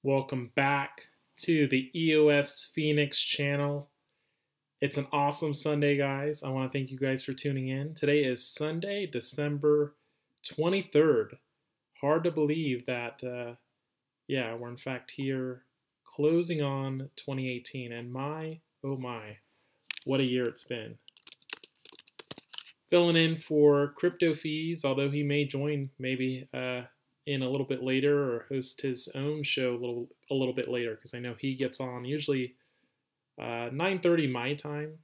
Welcome back to the EOS Phoenix channel. It's an awesome Sunday, guys. I want to thank you guys for tuning in. Today is Sunday, December 23rd. Hard to believe that, we're in fact here closing on 2018. And my, oh my, what a year it's been. Filling in for Crypto Feez, although he may join maybe in a little bit later or host his own show a little bit later, because I know he gets on usually 9:30 my time.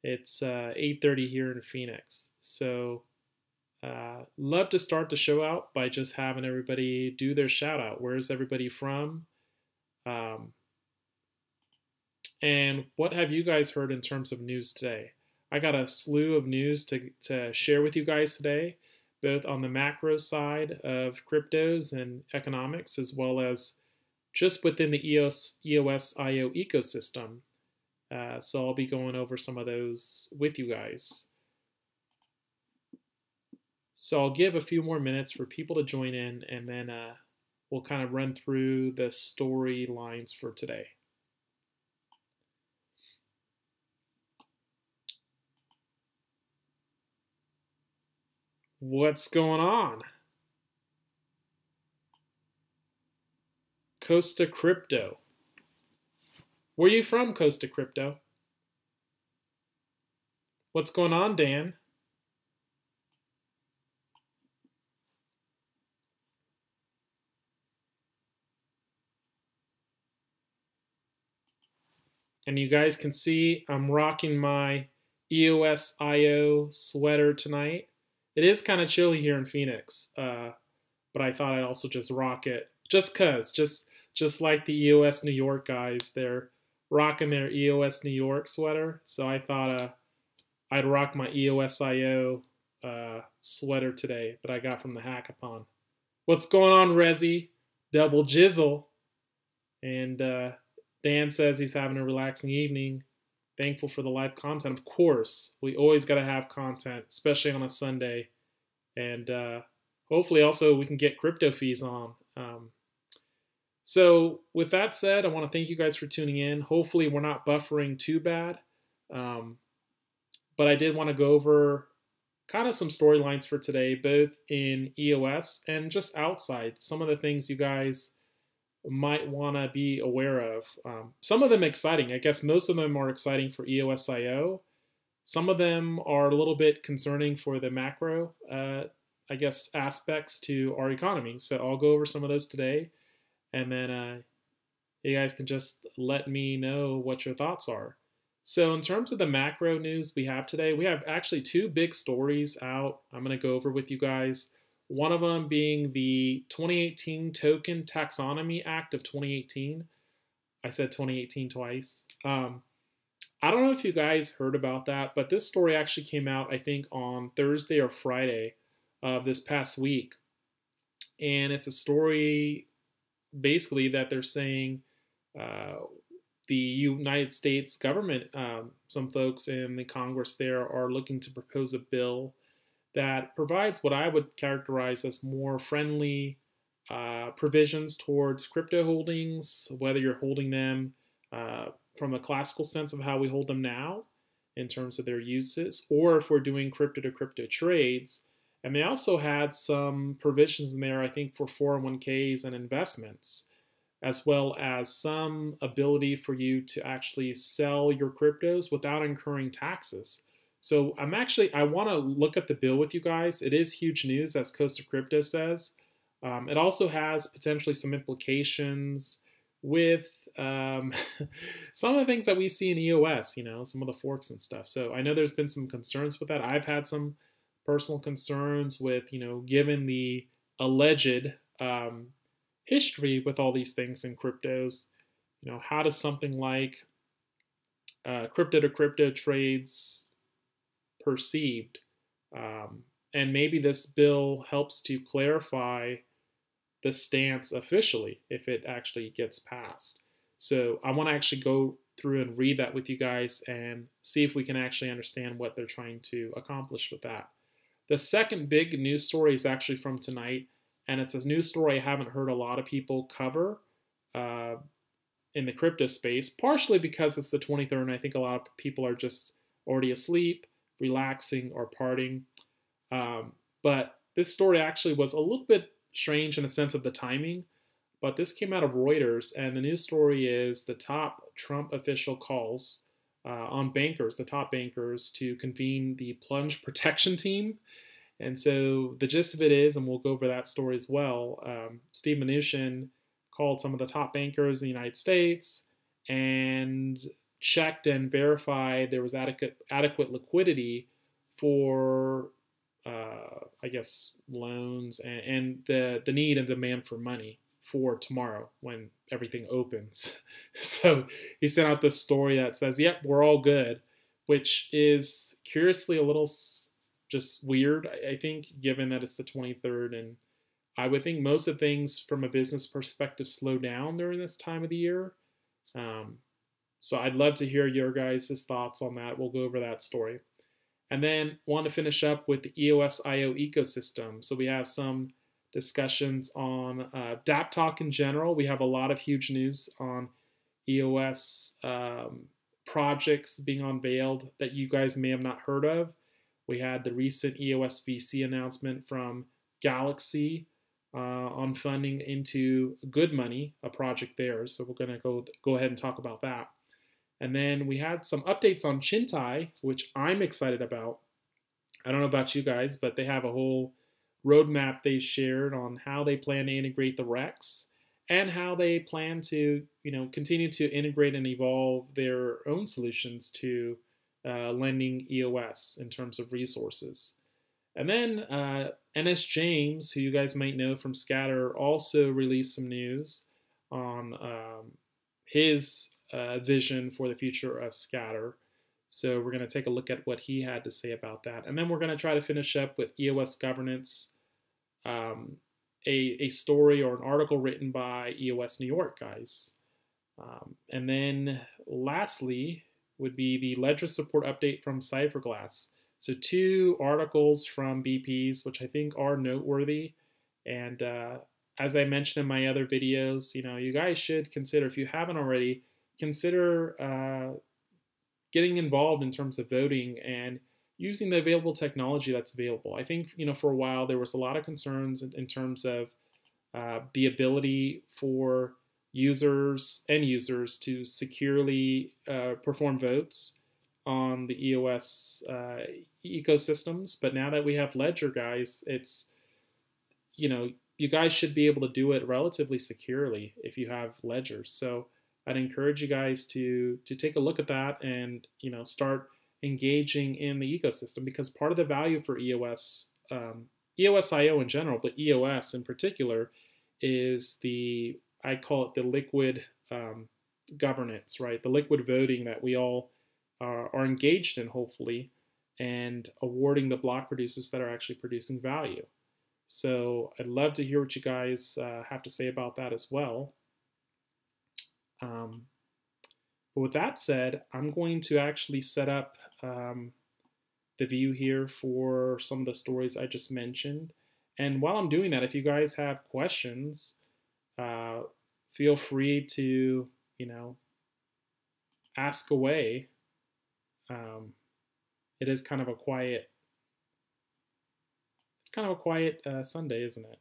It's 8:30 here in Phoenix. So love to start the show out by just having everybody do their shout out. Where's everybody from? And what have you guys heard in terms of news today? I got a slew of news to share with you guys today, both on the macro side of cryptos and economics, as well as just within the EOSIO ecosystem. So I'll be going over some of those with you guys. So I'll give a few more minutes for people to join in, and then we'll kind of run through the storylines for today. What's going on? Costa Crypto. Where are you from, Costa Crypto? What's going on, Dan? And you guys can see I'm rocking my EOSIO sweater tonight. It is kind of chilly here in Phoenix, but I thought I'd also just rock it just like the EOS New York guys. They're rocking their EOS New York sweater, so I thought I'd rock my EOSIO sweater today that I got from the hackathon. What's going on, Resi? Double jizzle. And Dan says he's having a relaxing evening. Thankful for the live content. Of course, we always got to have content, especially on a Sunday. And hopefully also we can get Crypto Feez on. So with that said, I want to thank you guys for tuning in. Hopefully we're not buffering too bad. But I did want to go over kind of some storylines for today, both in EOS and just outside. Some of the things you guys might want to be aware of. Some of them exciting. I guess most of them are exciting for EOSIO. Some of them are a little bit concerning for the macro, aspects to our economy. So I'll go over some of those today, and then you guys can just let me know what your thoughts are. So in terms of the macro news we have today, we have actually two big stories out I'm going to go over with you guys. One of them being the 2018 Token Taxonomy Act of 2018. I said 2018 twice. I don't know if you guys heard about that, but this story actually came out, I think, on Thursday or Friday of this past week. And it's a story basically that they're saying the United States government, some folks in the Congress there are looking to propose a bill that provides what I would characterize as more friendly provisions towards crypto holdings, whether you're holding them from a classical sense of how we hold them now in terms of their uses, or if we're doing crypto-to-crypto trades. And they also had some provisions in there, I think, for 401ks and investments, as well as some ability for you to actually sell your cryptos without incurring taxes. So I want to look at the bill with you guys. It is huge news, as Costa Crypto says. It also has potentially some implications with some of the things that we see in EOS, some of the forks and stuff. So I know there's been some concerns with that. I've had some personal concerns with, given the alleged history with all these things in cryptos, how does something like crypto-to-crypto trades perceived, and maybe this bill helps to clarify the stance officially if it actually gets passed. So I want to actually go through and read that with you guys and see if we can actually understand what they're trying to accomplish with that. The second big news story is actually from tonight, and it's a news story I haven't heard a lot of people cover. in the crypto space, partially because it's the 23rd, and I think a lot of people are just already asleep, relaxing, or partying. But this story actually was a little bit strange in a sense of the timing, but this came out of Reuters, and the news story is the top Trump official calls on bankers, the top bankers, to convene the Plunge protection team. And so the gist of it is, and we'll go over that story as well, Steve Mnuchin called some of the top bankers in the United States and checked and verified there was adequate liquidity for, I guess, loans and the need and demand for money for tomorrow when everything opens. So he sent out this story that says, yep, we're all good, which is curiously a little just weird, I think, given that it's the 23rd. And I would think most of things from a business perspective slow down during this time of the year. So I'd love to hear your guys' thoughts on that. We'll go over that story. And then want to finish up with the EOSIO ecosystem. So we have some discussions on dApp talk in general. We have a lot of huge news on EOS projects being unveiled that you guys may have not heard of. We had the recent EOS VC announcement from Galaxy on funding into Good Money, a project there. So we're going to go ahead and talk about that. And then we had some updates on Chintai, which I'm excited about. I don't know about you guys, but they have a whole roadmap they shared on how they plan to integrate the Rex and how they plan to, continue to integrate and evolve their own solutions to lending EOS in terms of resources. And then NS James, who you guys might know from Scatter, also released some news on his vision for the future of Scatter. So we're going to take a look at what he had to say about that. And then we're going to try to finish up with EOS Governance, a story or an article written by EOS New York guys. And then lastly would be the ledger support update from Cypherglass. So 2 articles from BPs, which I think are noteworthy. And as I mentioned in my other videos, you guys should consider, if you haven't already, consider getting involved in terms of voting and using the available technology that's available. I think, for a while there was a lot of concerns in terms of the ability for end users to securely perform votes on the EOS ecosystems. But now that we have Ledger, guys, it's, you guys should be able to do it relatively securely if you have Ledgers. So I'd encourage you guys to take a look at that and, start engaging in the ecosystem, because part of the value for EOS, EOSIO in general, but EOS in particular, is I call it the liquid governance, right? The liquid voting that we all are engaged in, hopefully, and awarding the block producers that are actually producing value. So I'd love to hear what you guys have to say about that as well. But with that said, I'm going to actually set up the view here for some of the stories I just mentioned. And while I'm doing that, if you guys have questions, feel free to, ask away. It is kind of a quiet, Sunday, isn't it?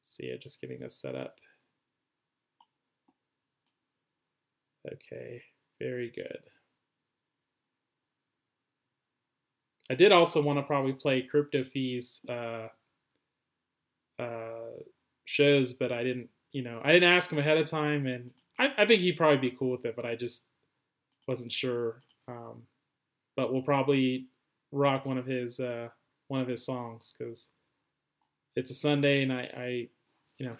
See, just getting this set up. Okay, very good. I did also want to probably play Crypto Feez shows, but I didn't ask him ahead of time, and I think he'd probably be cool with it, but I just wasn't sure. But we'll probably rock one of his songs because it's a Sunday, and I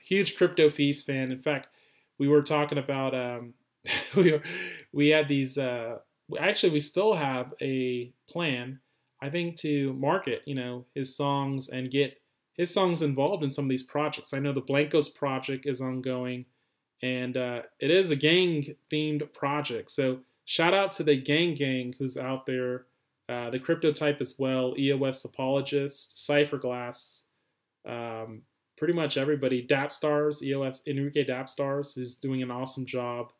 huge Crypto Feez fan. In fact, we were talking about we had these. Actually, we still have a plan, I think, to market his songs and get his songs involved in some of these projects. I know the Blancos project is ongoing, and it is a gang-themed project. So shout out to the gang who's out there, the crypto type as well, EOS Apologist, Cypherglass, pretty much everybody. Dapps Stars, EOS Enrique Dapps Stars, who's doing an awesome job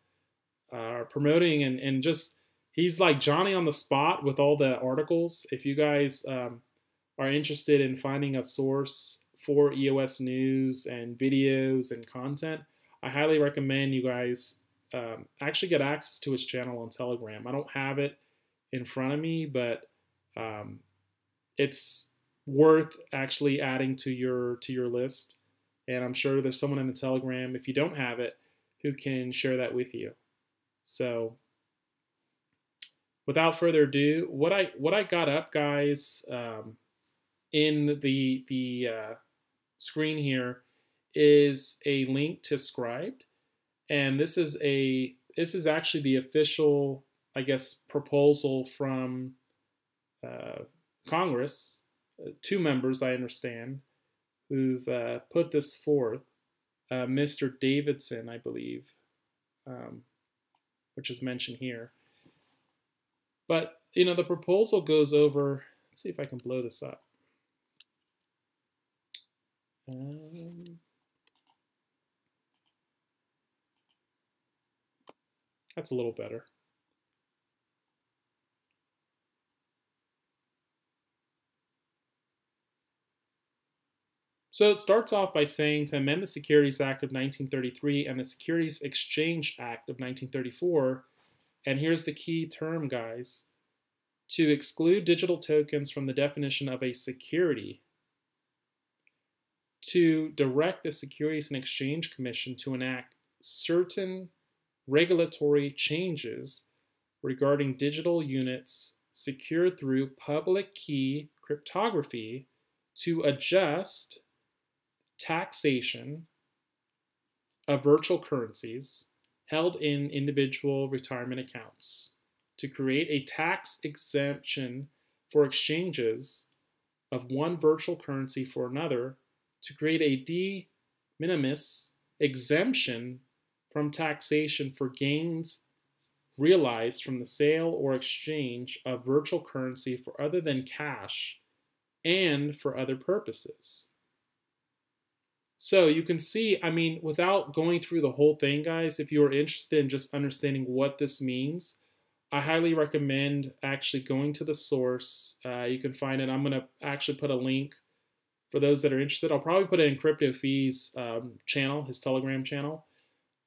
promoting and just he's like Johnny on the spot with all the articles. If you guys are interested in finding a source for EOS news and videos and content, I highly recommend you guys actually get access to his channel on Telegram. I don't have it in front of me, but it's worth actually adding to your list. And I'm sure there's someone in the Telegram, if you don't have it, who can share that with you. So without further ado, what I got up, guys, in the screen here is a link to Scribed, and this is actually the official, I guess, proposal from Congress, 2 members, I understand, who've put this forth. Mr. Davidson, I believe, which is mentioned here. But, you know, the proposal goes over, let's see if I can blow this up. That's a little better. So it starts off by saying to amend the Securities Act of 1933 and the Securities Exchange Act of 1934, and here's the key term, guys, to exclude digital tokens from the definition of a security, to direct the Securities and Exchange Commission to enact certain regulatory changes regarding digital units secured through public key cryptography to adjust taxation of virtual currencies held in individual retirement accounts, to create a tax exemption for exchanges of one virtual currency for another, to create a de minimis exemption from taxation for gains realized from the sale or exchange of virtual currency for other than cash and for other purposes. So you can see, I mean, without going through the whole thing, guys, if you are interested in just understanding what this means, I highly recommend actually going to the source. You can find it. I'm going to actually put a link for those that are interested. I'll probably put it in Feez channel, his Telegram channel.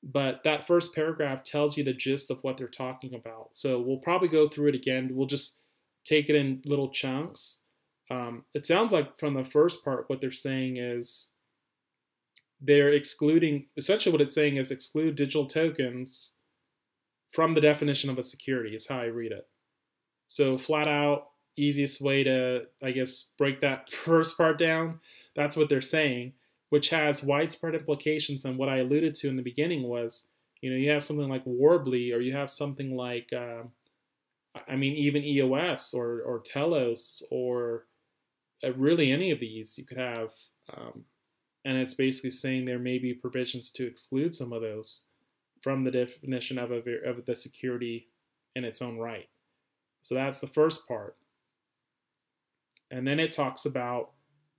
But that first paragraph tells you the gist of what they're talking about. So we'll probably go through it again. We'll just take it in little chunks. It sounds like from the first part, what they're saying is they're excluding, essentially what it's saying is exclude digital tokens from the definition of a security is how I read it. So flat out, easiest way to, I guess, break that first part down, that's what they're saying, which has widespread implications. And what I alluded to in the beginning was, you know, you have something like Warbly, or you have something like, I mean, even EOS or Telos, or really any of these you could have. And it's basically saying there may be provisions to exclude some of those from the definition of the security in its own right. So that's the first part. And then it talks about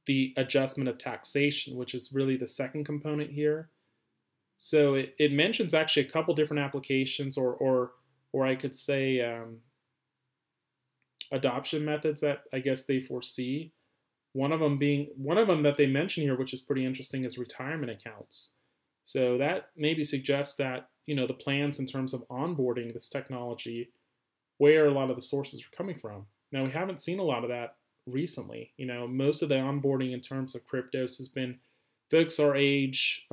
the adjustment of taxation, which is really the second component here. So it mentions actually a couple different applications, or I could say adoption methods that I guess they foresee. One of them that they mention here, which is pretty interesting, is retirement accounts. So that maybe suggests that, you know, the plans in terms of onboarding this technology, where a lot of the sources are coming from. Now, we haven't seen a lot of that recently. You know, most of the onboarding in terms of cryptos has been folks our age,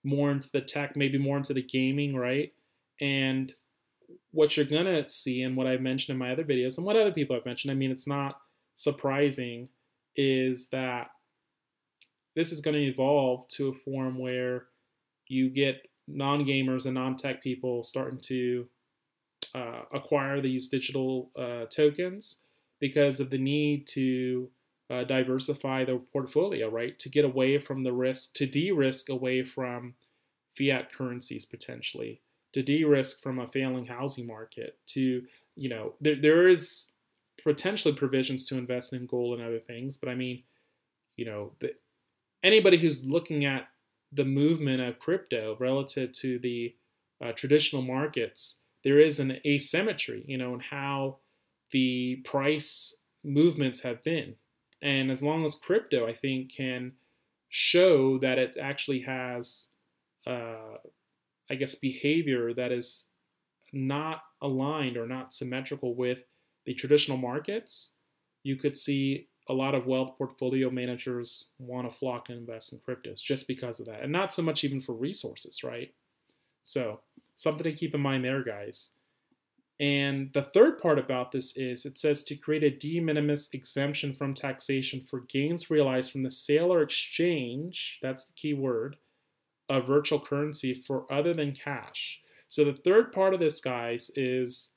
more into the tech, maybe more into the gaming, right? And what you're going to see, and what I've mentioned in my other videos, and what other people have mentioned, I mean, it's not surprising, is that this is going to evolve to a form where you get non-gamers and non-tech people starting to acquire these digital tokens because of the need to diversify their portfolio, right? To get away from the risk, to de-risk away from fiat currencies potentially, to de-risk from a failing housing market, to, you know, there is potentially provisions to invest in gold and other things, but I mean, you know, anybody who's looking at the movement of crypto relative to the traditional markets, there is an asymmetry, in how the price movements have been. And as long as crypto, I think, can show that it actually has, I guess, behavior that is not aligned or not symmetrical with the traditional markets, you could see a lot of wealth portfolio managers want to flock and invest in cryptos just because of that. And not so much even for resources, right? So something to keep in mind there, guys. And the third part about this is it says to create a de minimis exemption from taxation for gains realized from the sale or exchange, that's the key word, of virtual currency for other than cash. So the third part of this, guys, is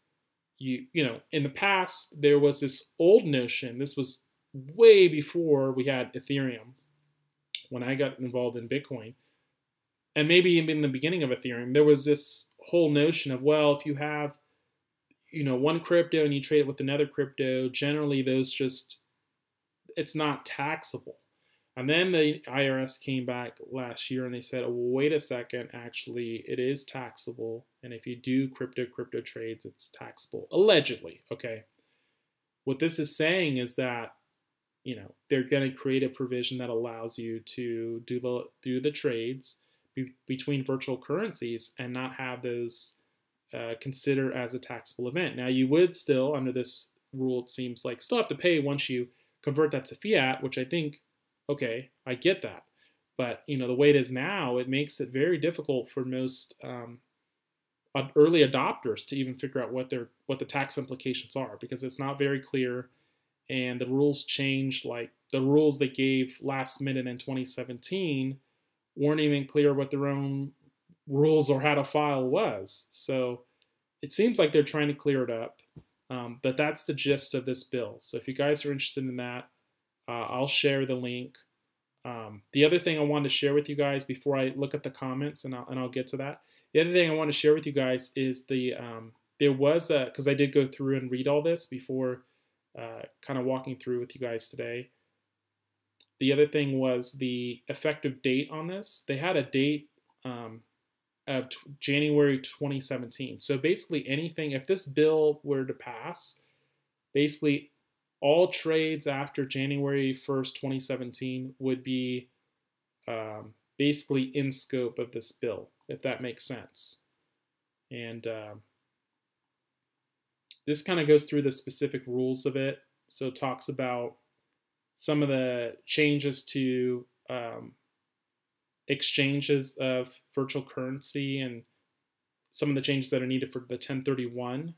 in the past, there was this old notion. This was way before we had Ethereum, when I got involved in Bitcoin. And maybe even in the beginning of Ethereum, there was this whole notion of, well, if you have, one crypto and you trade it with another crypto, generally it's not taxable. And then the IRS came back last year and they said, oh, wait a second, actually, it is taxable. And if you do crypto trades, it's taxable, allegedly, okay? What this is saying is that, they're going to create a provision that allows you to do the trades between virtual currencies and not have those considered as a taxable event. Now, you would still, under this rule, it seems like, still have to pay once you convert that to fiat, which I think, okay, I get that. But, the way it is now, it makes it very difficult for most early adopters to even figure out what the tax implications are, because it's not very clear. And the rules changed, like the rules they gave last minute in 2017 weren't even clear what their own rules or how to file was. So it seems like they're trying to clear it up. But that's the gist of this bill. So if you guys are interested in that, I'll share the link. The other thing I wanted to share with you guys before I look at the comments, and I'll get to that. The other thing I want to share with you guys is there was because I did go through and read all this before kind of walking through with you guys today. The other thing was the effective date on this. They had a date of January 2017. So basically anything, if this bill were to pass, basically all trades after January 1st, 2017 would be basically in scope of this bill, if that makes sense. And this kind of goes through the specific rules of it. So it talks about some of the changes to exchanges of virtual currency and some of the changes that are needed for the 1031,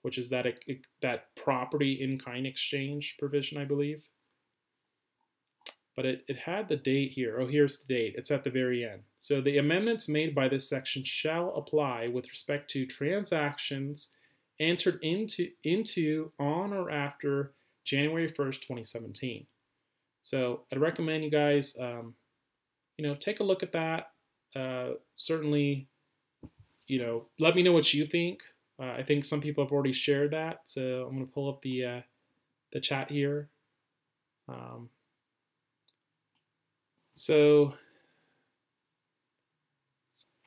which is that property in-kind exchange provision, I believe. But it had the date here. Oh, here's the date. It's at the very end. So the amendments made by this section shall apply with respect to transactions entered into on or after January 1st, 2017. So I'd recommend you guys, take a look at that. Certainly, let me know what you think. I think some people have already shared that, so I'm going to pull up the chat here.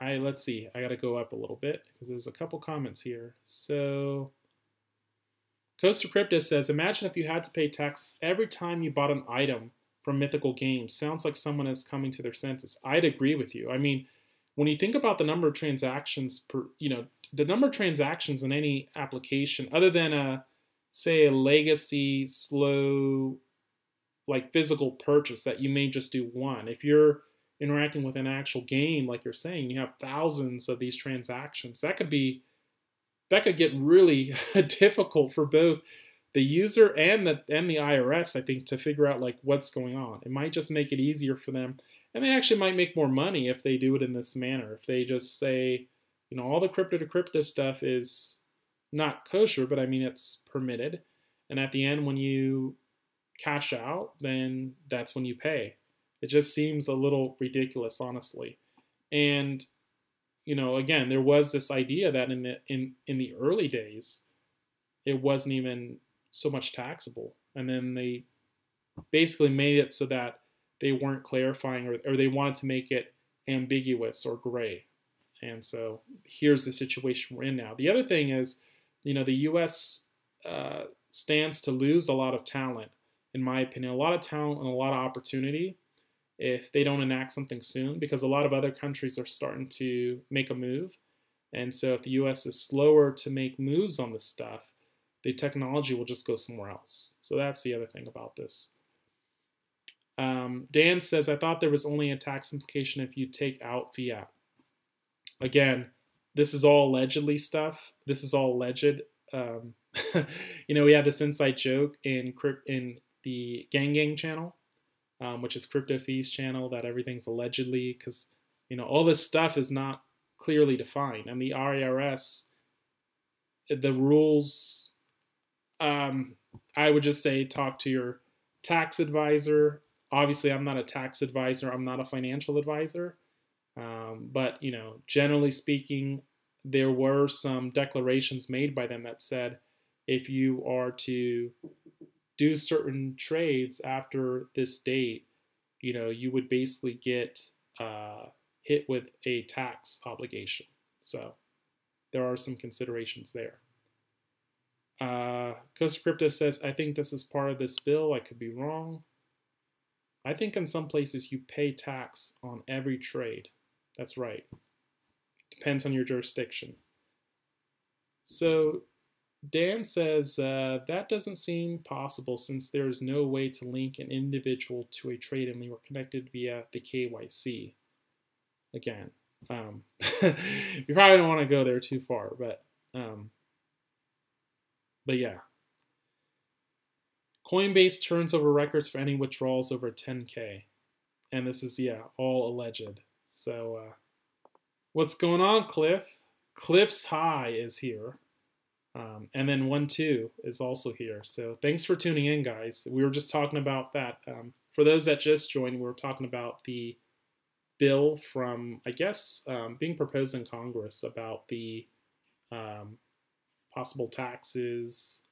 Let's see. I got to go up a little bit because there's a couple comments here. So Coaster Crypto says, imagine if you had to pay tax every time you bought an item from Mythical Games. Sounds like someone is coming to their senses. I'd agree with you. I mean, when you think about the number of transactions the number of transactions in any application, other than say a legacy, slow, like physical purchase that you may just do one. If you're interacting with an actual game, like you're saying, you have thousands of these transactions. That could get really difficult for both the user and the IRS, I think, to figure out like what's going on. It might just make it easier for them, and they actually might make more money if they do it in this manner. If they just say, all the crypto to crypto stuff is not kosher, but I mean it's permitted, and at the end when you cash out, then that's when you pay. It just seems a little ridiculous, honestly. And again, there was this idea that in the early days, it wasn't even so much taxable, and then they basically made it so that they weren't clarifying, or they wanted to make it ambiguous or gray. And so here's the situation we're in now. The other thing is, the U.S. Stands to lose a lot of talent, in my opinion, a lot of talent and a lot of opportunity if they don't enact something soon, because a lot of other countries are starting to make a move. And so if the U.S. is slower to make moves on this stuff, the technology will just go somewhere else. So that's the other thing about this. Dan says, I thought there was only a tax implication if you take out fiat. Again, this is all allegedly stuff. This is all alleged. We had this inside joke in the Gang channel, which is Crypto Feez channel, that everything's allegedly, because all this stuff is not clearly defined. And the IRS, the rules, I would just say talk to your tax advisor. Obviously, I'm not a tax advisor. I'm not a financial advisor. But, generally speaking, there were some declarations made by them that said if you are to do certain trades after this date, you would basically get hit with a tax obligation. So there are some considerations there. Costa Crypto says, I think this is part of this bill. I could be wrong. I think in some places you pay tax on every trade. That's right. Depends on your jurisdiction. So Dan says, that doesn't seem possible since there is no way to link an individual to a trade and they were connected via the KYC. Again, you probably don't want to go there too far, but yeah. Coinbase turns over records for any withdrawals over 10K. And this is, all alleged. So what's going on, Cliff? Cliff's High is here. And then 1-2 is also here. So thanks for tuning in, guys. We were just talking about that. For those that just joined, we were talking about the bill from, I guess, being proposed in Congress about the possible taxes,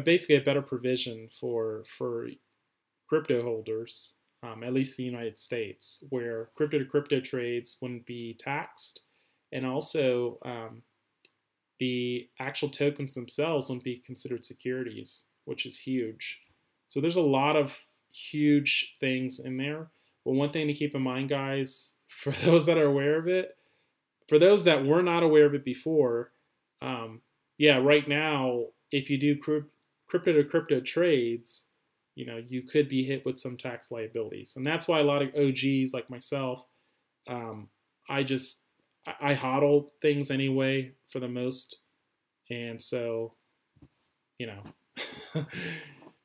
basically a better provision for crypto holders, at least in the United States, where crypto-to-crypto trades wouldn't be taxed, and also the actual tokens themselves wouldn't be considered securities, which is huge. So there's a lot of huge things in there. But one thing to keep in mind, guys, for those that are aware of it, for those that were not aware of it before, right now, if you do crypto-to-crypto trades, you could be hit with some tax liabilities. And that's why a lot of OGs like myself, I hodl things anyway for the most. And so,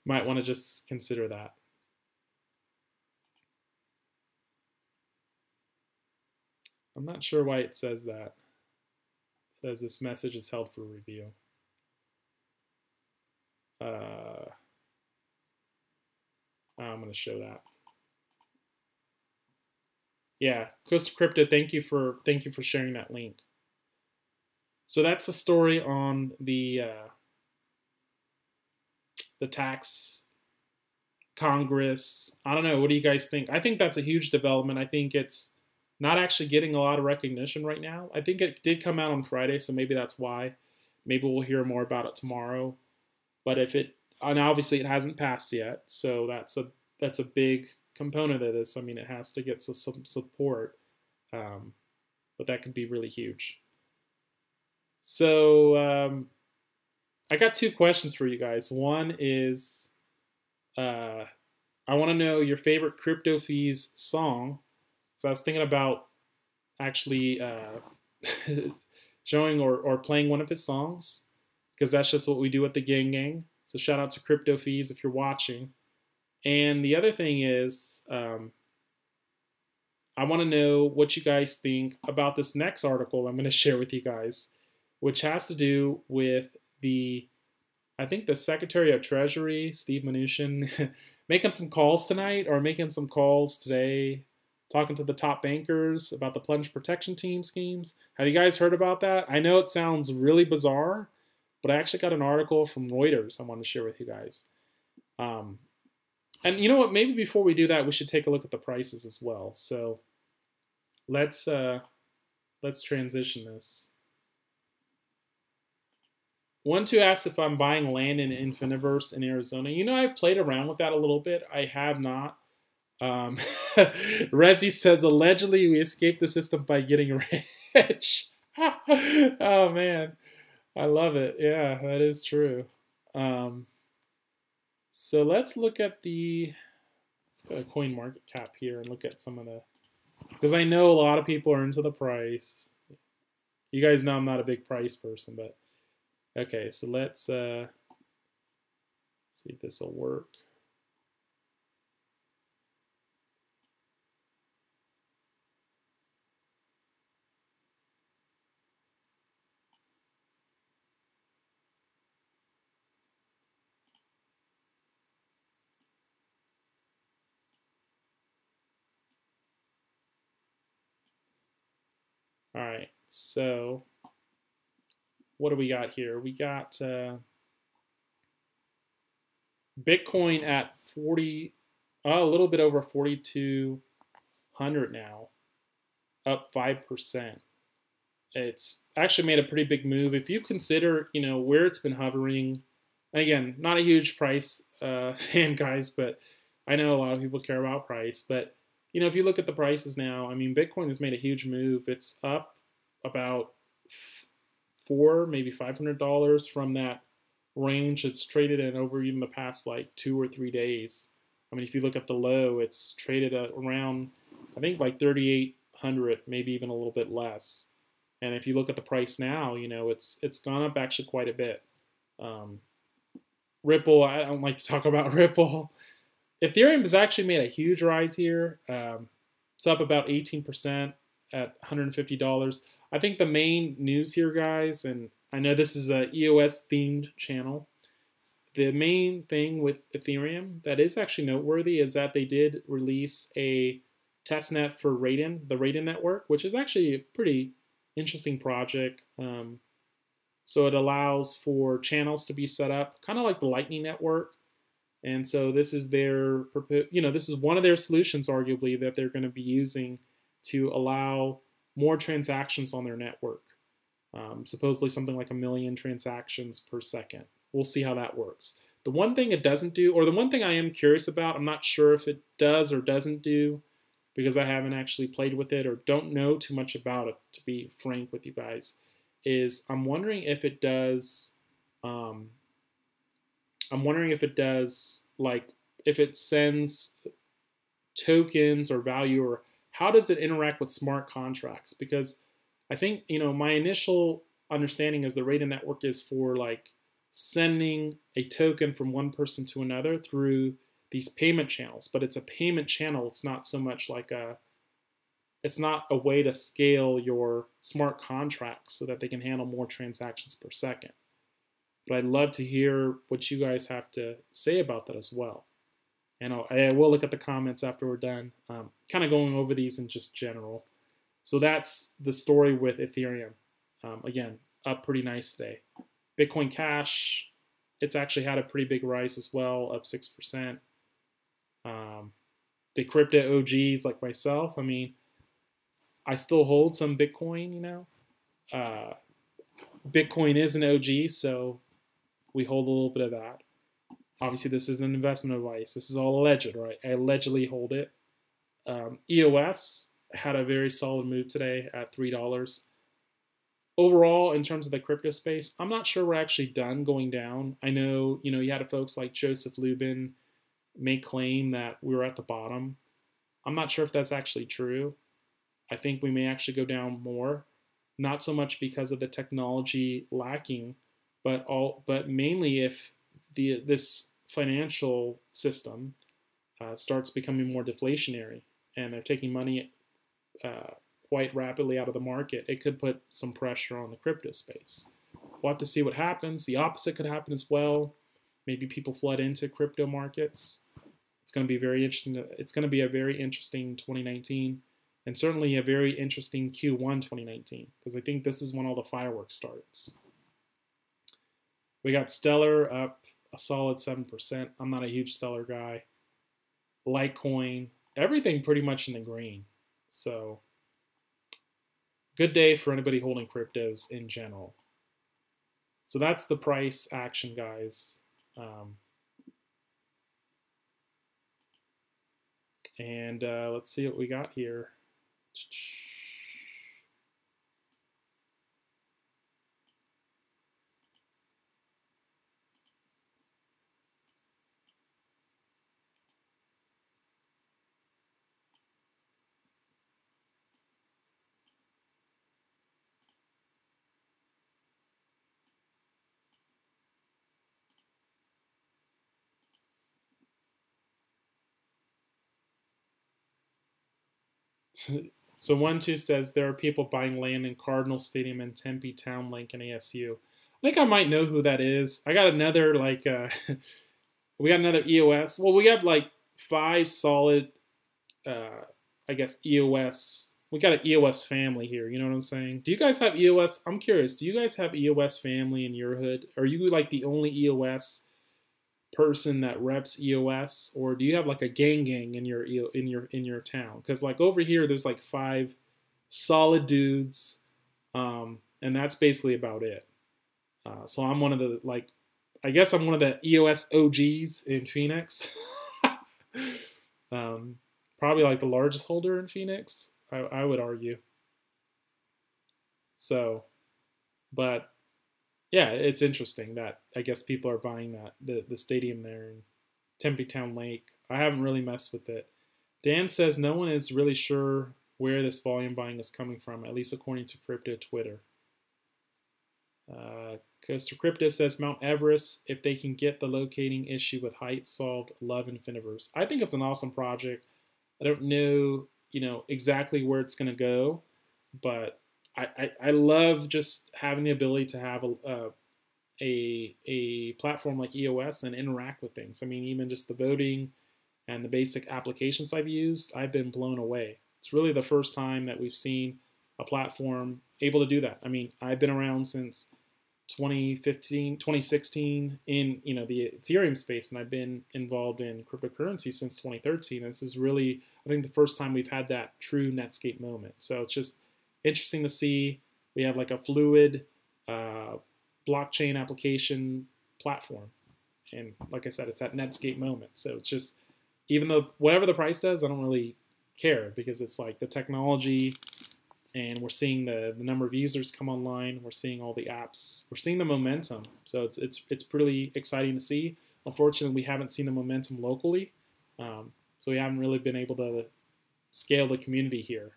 might want to just consider that. I'm not sure why it says that. It says this message is held for review. I'm going to show that. Yeah, Costa Crypto, thank you for sharing that link. So that's the story on the tax Congress. I don't know. What do you guys think? I think that's a huge development. I think it's not actually getting a lot of recognition right now. I think it did come out on Friday, so maybe that's why. Maybe we'll hear more about it tomorrow. But and obviously it hasn't passed yet, so that's a big component of this. I mean, it has to get some support, but that could be really huge. So I got two questions for you guys. One is, I want to know your favorite Crypto Feez song. So I was thinking about actually showing or playing one of his songs, because that's just what we do at the Gang. So shout out to Crypto Feez if you're watching. And the other thing is, I want to know what you guys think about this next article I'm going to share with you guys, which has to do with I think the Secretary of Treasury, Steve Mnuchin, making some calls tonight, or making some calls today, talking to the top bankers about the Plunge protection team schemes. Have you guys heard about that? I know it sounds really bizarre, but I actually got an article from Reuters I want to share with you guys. And you know what? Maybe before we do that, we should take a look at the prices as well. So let's transition this. 12 asks if I'm buying land in Infiniverse in Arizona. You know, I've played around with that a little bit. I have not. Resi says, allegedly we escaped the system by getting rich. Oh, man. I love it. Yeah, that is true. So let's look at let's go to coin market cap here and look at some of the, because I know a lot of people are into the price. You guys know I'm not a big price person, but okay, so let's see if this will work. All right, so what do we got here? We got Bitcoin at 40, a little bit over 4,200 now, up 5%. It's actually made a pretty big move. If you consider, you know, where it's been hovering, again, not a huge price fan, guys, but I know a lot of people care about price. But, you know, if you look at the prices now, I mean, Bitcoin has made a huge move. It's up about maybe $500 from that range it's traded in over even the past like 2 or 3 days. I mean, if you look at the low, it's traded at around, I think, like 3,800, maybe even a little bit less. And if you look at the price now, you know, it's gone up actually quite a bit. Ripple, I don't like to talk about Ripple. Ethereum has actually made a huge rise here. It's up about 18% at $150. I think the main news here, guys, and I know this is a EOS themed channel, the main thing with Ethereum that is actually noteworthy is that they did release a testnet for Raiden, the Raiden network, which is actually a pretty interesting project. So it allows for channels to be set up, kind of like the Lightning Network. And so this is their, you know, this is one of their solutions, arguably, that they're going to be using to allow more transactions on their network. Supposedly something like 1 million transactions per second. We'll see how that works. The one thing it doesn't do, or the one thing I am curious about, I'm not sure if it does or doesn't do, because I haven't actually played with it or don't know too much about it, to be frank with you guys, is I'm wondering if it does, like, if it sends tokens or value, or how does it interact with smart contracts? Because I think, you know, my initial understanding is the Raiden network is for like sending a token from one person to another through these payment channels, but it's a payment channel. It's not so much like it's not a way to scale your smart contracts so that they can handle more transactions per second. But I'd love to hear what you guys have to say about that as well. And I will look at the comments after we're done, kind of going over these in just general. So that's the story with Ethereum. Again, up pretty nice today. Bitcoin Cash, it's actually had a pretty big rise as well, up 6%. The crypto OGs like myself, I mean, I still hold some Bitcoin, you know. Bitcoin is an OG, so we hold a little bit of that. Obviously, this isn't investment advice. This is all alleged, right? I allegedly hold it. EOS had a very solid move today at $3. Overall, in terms of the crypto space, I'm not sure we're actually done going down. I know, you know, you had folks like Joseph Lubin make claim that we were at the bottom. I'm not sure if that's actually true. I think we may actually go down more, not so much because of the technology lacking, but mainly if this financial system starts becoming more deflationary and they're taking money quite rapidly out of the market, it could put some pressure on the crypto space. We'll have to see what happens. The opposite could happen as well. Maybe people flood into crypto markets. It's going to be very interesting. It's going to be a very interesting 2019, and certainly a very interesting Q1 2019, because I think this is when all the fireworks starts. We got Stellar up a solid 7%. I'm not a huge Stellar guy. Litecoin, everything pretty much in the green. So good day for anybody holding cryptos in general. So that's the price action, guys. And let's see what we got here. So 1-2 says there are people buying land in Cardinal Stadium and Tempe Town Link and ASU. I think I might know who that is. I got another like we got another EOS. Well, we have like 5 solid I guess EOS. We got an EOS family here, you know what I'm saying? Do you guys have EOS? I'm curious. Do you guys have EOS family in your hood? Are you like the only EOS person that reps EOS, or do you have like a gang in your town? Because like over here there's like 5 solid dudes, and that's basically about it. So I'm one of the, like, I guess I'm one of the EOS OGs in Phoenix. Probably like the largest holder in Phoenix, I would argue. So, but yeah, it's interesting that I guess people are buying that the stadium there in Tempe Town Lake. I haven't really messed with it. Dan says no one is really sure where this volume buying is coming from, at least according to Crypto Twitter. Coaster Crypto says Mount Everest, if they can get the locating issue with height solved, love Infiniverse. I think it's an awesome project. I don't know, exactly where it's going to go, but I love just having the ability to have a platform like EOS and interact with things. I mean, even just the voting and the basic applications I've used, I've been blown away. It's really the first time that we've seen a platform able to do that. I mean, I've been around since 2015, 2016 in the Ethereum space, and I've been involved in cryptocurrency since 2013. And this is really, I think, the first time we've had that true Netscape moment. So it's just interesting to see. We have like a fluid blockchain application platform, and like I said, it's that Netscape moment. So it's just, even though whatever the price does, I don't really care, because it's like the technology, and we're seeing the number of users come online. We're seeing all the apps. We're seeing the momentum. So it's pretty exciting to see. Unfortunately, we haven't seen the momentum locally, so we haven't really been able to scale the community here.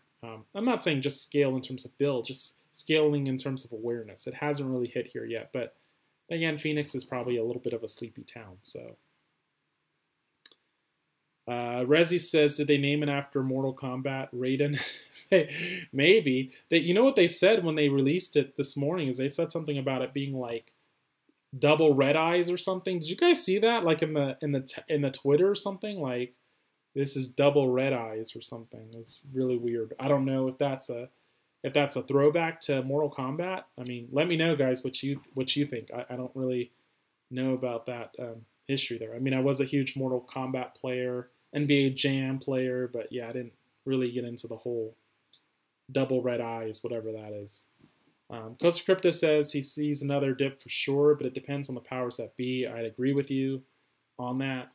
I'm not saying just scale in terms of build, just scaling in terms of awareness. It hasn't really hit here yet, but again, Phoenix is probably a little bit of a sleepy town. So, Rezi says, did they name it after Mortal Kombat Raiden? Maybe. You know what they said when they released it this morning is they said something about it being like double red eyes or something. Did you guys see that? Like in the Twitter or something? Like, this is double red eyes or something. It was really weird. I don't know if that's a throwback to Mortal Kombat. I mean, let me know, guys, what you think. I don't really know about that history there. I mean, I was a huge Mortal Kombat player, NBA Jam player, but yeah, I didn't really get into the whole double red eyes, whatever that is. Coaster Crypto says he sees another dip for sure, but it depends on the powers that be. I'd agree with you on that.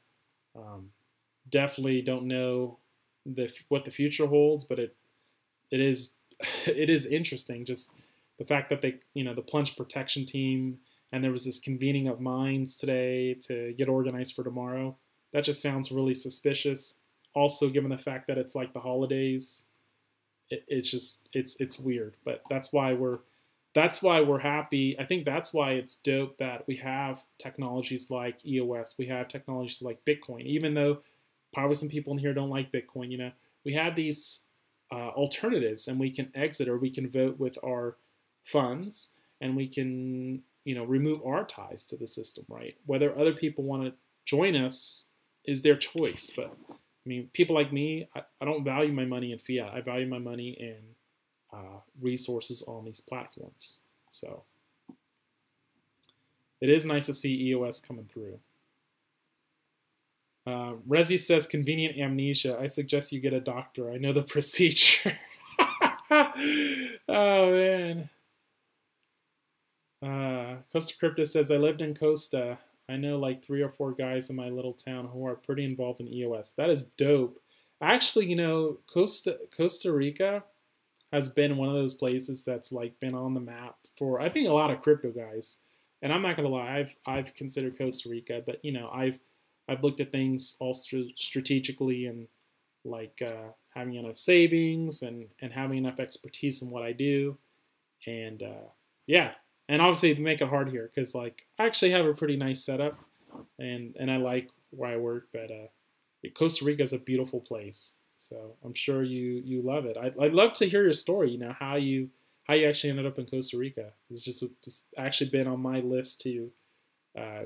Definitely don't know what the future holds, but it is interesting. Just the fact that they, the Plunge protection team, and there was this convening of minds today to get organized for tomorrow. That just sounds really suspicious. Also, given the fact that it's like the holidays, it's weird. But that's why we're happy. I think that's why it's dope that we have technologies like EOS. We have technologies like Bitcoin, even though probably some people in here don't like Bitcoin. We have these alternatives, and we can exit, or we can vote with our funds, and we can remove our ties to the system, right? Whether other people want to join us is their choice. But I mean, people like me, I don't value my money in fiat. I value my money in resources on these platforms. So it is nice to see EOS coming through. Rezi says, convenient amnesia. I suggest you get a doctor. I know the procedure. Oh, man. Costa Crypto says, I lived in Costa. I know like 3 or 4 guys in my little town who are pretty involved in EOS. That is dope. Actually, you know, Costa Rica has been one of those places that's like been on the map for, I think, a lot of crypto guys. And I'm not gonna lie, I've considered Costa Rica, but you know, I've looked at things all strategically and like having enough savings and having enough expertise in what I do, and yeah, and obviously to make it hard here because like I actually have a pretty nice setup, and I like where I work, but Costa Rica is a beautiful place, so I'm sure you love it. I'd love to hear your story. You know how you actually ended up in Costa Rica. It's actually been on my list to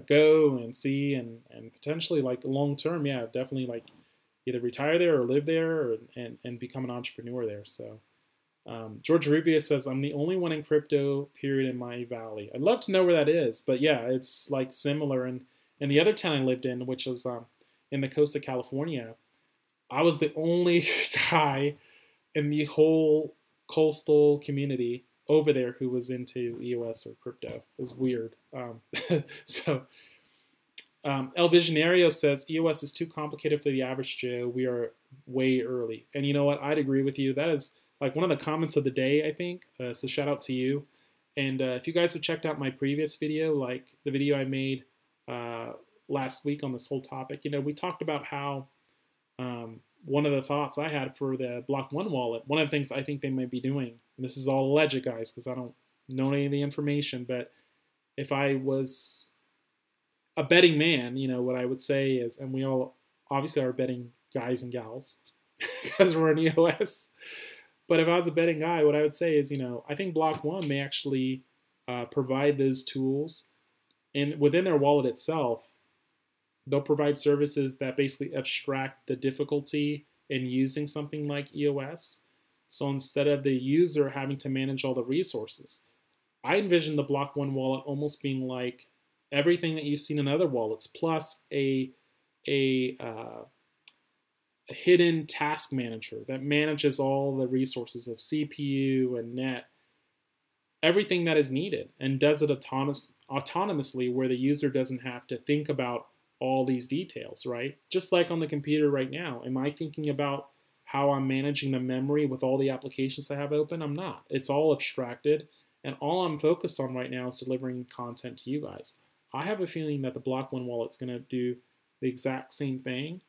go and see and potentially like long term, yeah, definitely like either retire there or live there and become an entrepreneur there. So George Rubio says, I'm the only one in crypto period in my valley. I'd love to know where that is, but yeah, it's like similar. And in the other town I lived in, which was in the coast of California, I was the only guy in the whole coastal community over there who was into EOS or crypto. It was weird. So El Visionario says, EOS is too complicated for the average Joe. We are way early. And you know what? I'd agree with you. That is like one of the comments of the day, I think. So shout out to you. And if you guys have checked out my previous video, like the video I made last week on this whole topic, you know, we talked about how one of the thoughts I had for the Block One wallet, one of the things I think they might be doing, and this is all alleged, guys, because I don't know any of the information, but if I was a betting man, you know, what I would say is, and we all obviously are betting guys and gals because we're in EOS, but if I was a betting guy, what I would say is, you know, I think Block One may actually provide those tools, and within their wallet itself, they'll provide services that basically abstract the difficulty in using something like EOS. So instead of the user having to manage all the resources, I envision the Block One wallet almost being like everything that you've seen in other wallets, plus a hidden task manager that manages all the resources of CPU and net, everything that is needed, and does it autonomously where the user doesn't have to think about all these details, right? Just like on the computer right now. Am I thinking about how I'm managing the memory with all the applications I have open? I'm not. It's all abstracted, and all I'm focused on right now is delivering content to you guys. I have a feeling that the Block One wallet's going to do the exact same thing,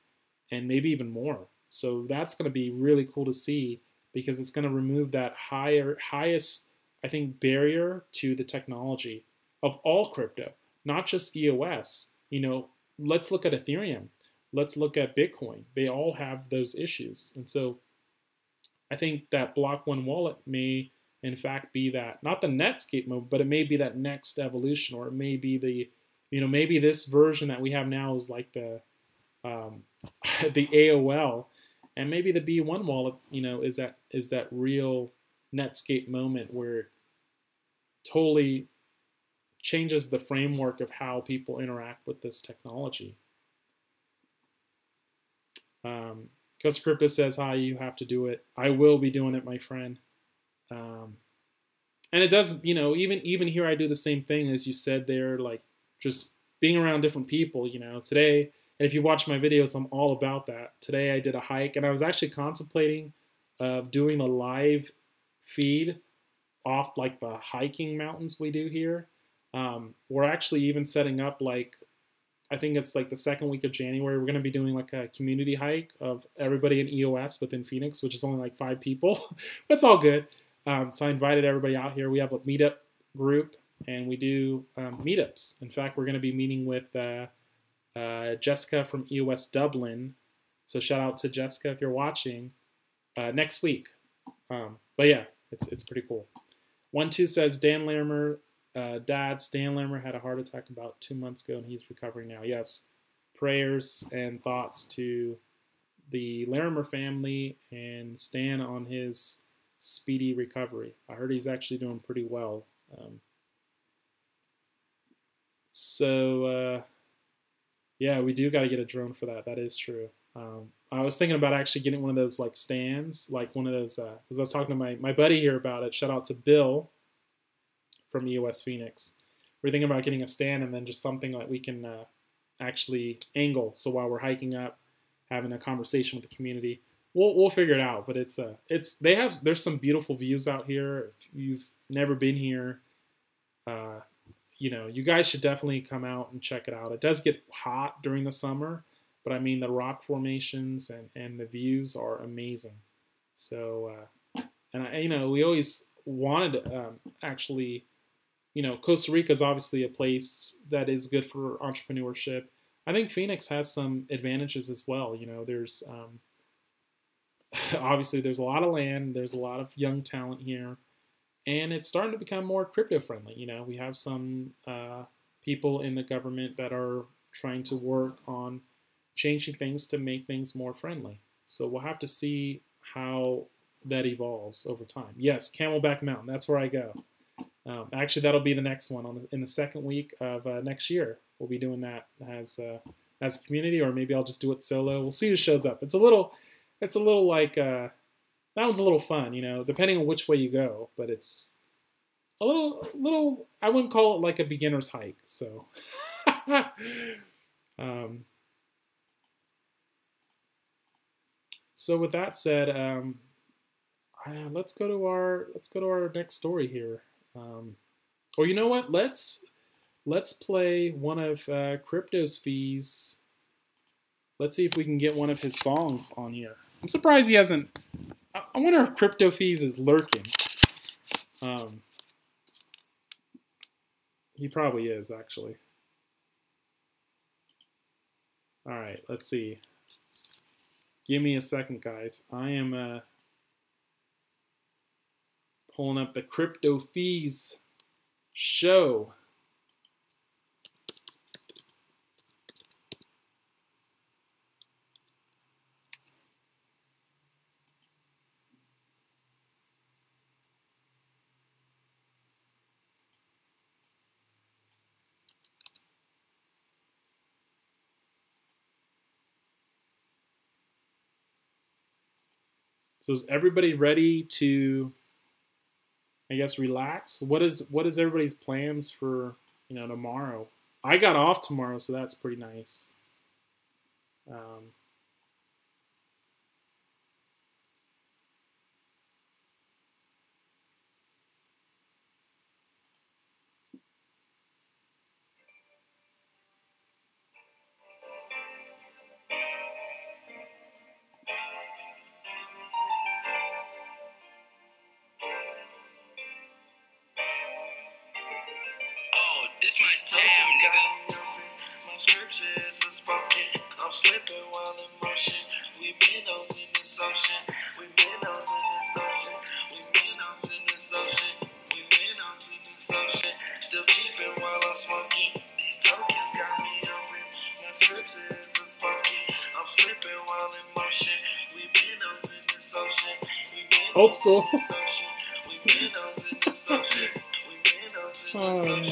and maybe even more. So that's going to be really cool to see, because it's going to remove that highest, I think, barrier to the technology of all crypto, not just EOS. You know, let's look at Ethereum. Let's look at Bitcoin. They all have those issues. And so I think that Block One wallet may, in fact, be that, not the Netscape mode, but it may be that next evolution, or it may be the, you know, maybe this version that we have now is like the the AOL, and maybe the B1 wallet, you know, is that real Netscape moment where it totally changes the framework of how people interact with this technology. Costa Crypto says, hi, you have to do it. I will be doing it, my friend. And it does, you know, even here I do the same thing as you said there, like just being around different people, you know. Today, and if you watch my videos, I'm all about that. Today I did a hike, and I was actually contemplating doing a live feed off like the hiking mountains we do here. We're actually even setting up, like, I think it's like the second week of January, we're going to be doing like a community hike of everybody in EOS within Phoenix, which is only like 5 people. But it's all good. So I invited everybody out here. We have a meetup group, and we do meetups. In fact, we're going to be meeting with Jessica from EOS Dublin. So shout out to Jessica if you're watching, next week. But yeah, it's pretty cool. 1-2 says, Dan Larimer, Dad, Stan Larimer had a heart attack about 2 months ago, and he's recovering now. Yes, prayers and thoughts to the Larimer family and Stan on his speedy recovery. I heard he's actually doing pretty well. Yeah, we do got to get a drone for that. That is true. I was thinking about actually getting one of those like stands, like one of those, because I was talking to my buddy here about it. Shout out to Bill from EOS Phoenix. We're thinking about getting a stand and then just something like we can actually angle. So while we're hiking up, having a conversation with the community, we'll figure it out. But there's some beautiful views out here. If you've never been here, you guys should definitely come out and check it out. It does get hot during the summer, but I mean the rock formations and the views are amazing. So and we always wanted actually. Costa Rica is obviously a place that is good for entrepreneurship. I think Phoenix has some advantages as well. There's obviously there's a lot of land, there's a lot of young talent here, and it's starting to become more crypto friendly. We have some people in the government that are trying to work on changing things to make things more friendly. So we'll have to see how that evolves over time. Yes, Camelback Mountain, that's where I go. Actually, that'll be the next one in the second week of next year. We'll be doing that as a community, or maybe I'll just do it solo. We'll see who shows up. It's a little like that one's a little fun, depending on which way you go. But it's a little. I wouldn't call it like a beginner's hike. So, so with that said, let's go to our next story here. Or you know what? Let's play one of Crypto's Feez. Let's see if we can get one of his songs on here. I'm surprised he hasn't. I wonder if Crypto Feez is lurking. He probably is, actually. All right, let's see. Give me a second, guys. I am pulling up the Crypto Feez show. So is everybody ready to, I guess, relax? What is everybody's plans for tomorrow? I got off tomorrow, so that's pretty nice. This my damn nigga. My scriptures are spoken. I'm slipping while in motion. We minnows in this ocean. We minnows in this ocean. We minnows in this ocean. We minnows in this ocean. Still cheaping while I'm smoking. These tokens got me open. My scriptures are spoken. I'm slipping while in motion. We minnows in this ocean. We minnows in this ocean. We minnows in this ocean. We minnows in this ocean.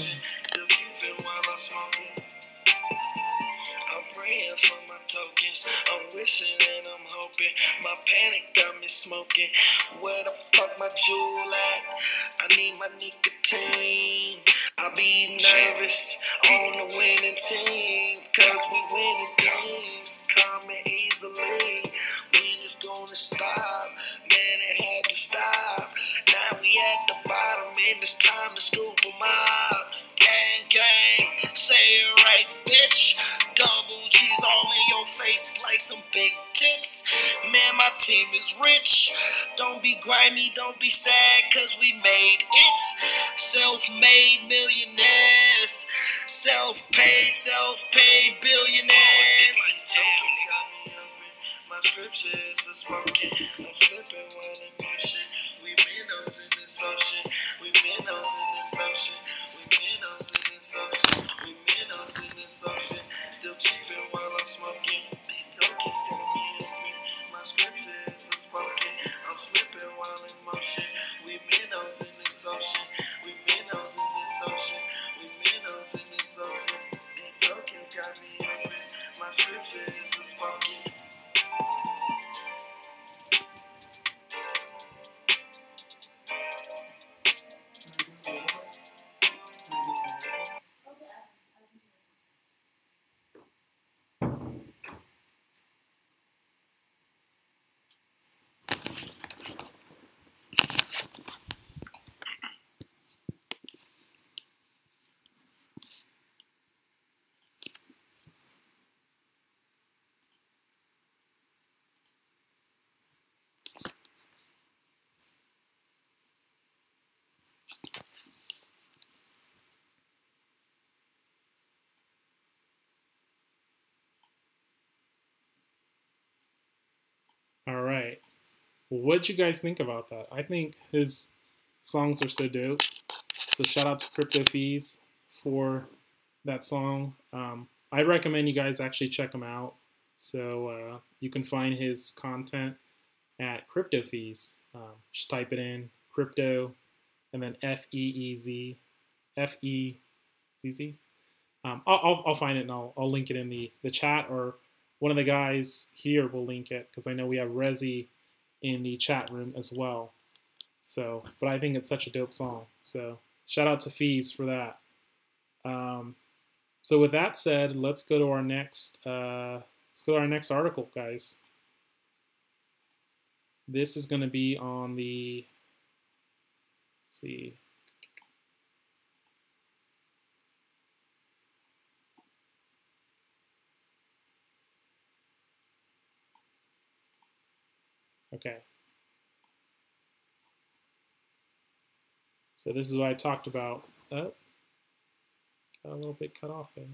I'm praying for my tokens. I'm wishing and I'm hoping. My panic got me smoking. Where the fuck my jewel at? I need my nicotine. I be nervous on the winning team, cause we winning games coming easily. When it's gonna stop? Man, it had to stop. Now we at the bottom and it's time to scoop them up. Gang, gang, say it right, bitch. Double G's all in your face like some big tits. Man, my team is rich. Don't be grimy, don't be sad, cause we made it. Self-made millionaires. Self-paid billionaires. My scriptures are spoken. I'm slipping while in motion. We minnows in this ocean. We minnows in this ocean. We minnows in this ocean. We minnows in this ocean. Still cheaping while I'm smoking. These tokens got me open. My scriptures are spoken. I'm slipping while in motion. We minnows in this ocean. We minnows in this ocean. We minnows in this ocean. These tokens got me open. All right. What'd you guys think about that? I think his songs are so dope. So shout out to Crypto Feez for that song. I recommend you guys actually check him out. So you can find his content at Crypto Feez. Just type it in, crypto, and then Feez, Feezz. I'll find it and I'll link it in the chat, or one of the guys here will link it, because I know we have Rezi in the chat room as well. So, but I think it's such a dope song. So shout out to Feez for that. So with that said, let's go to our next article, guys. This is going to be on the, let's see. Okay. So this is what I talked about. Oh, got a little bit cut off there.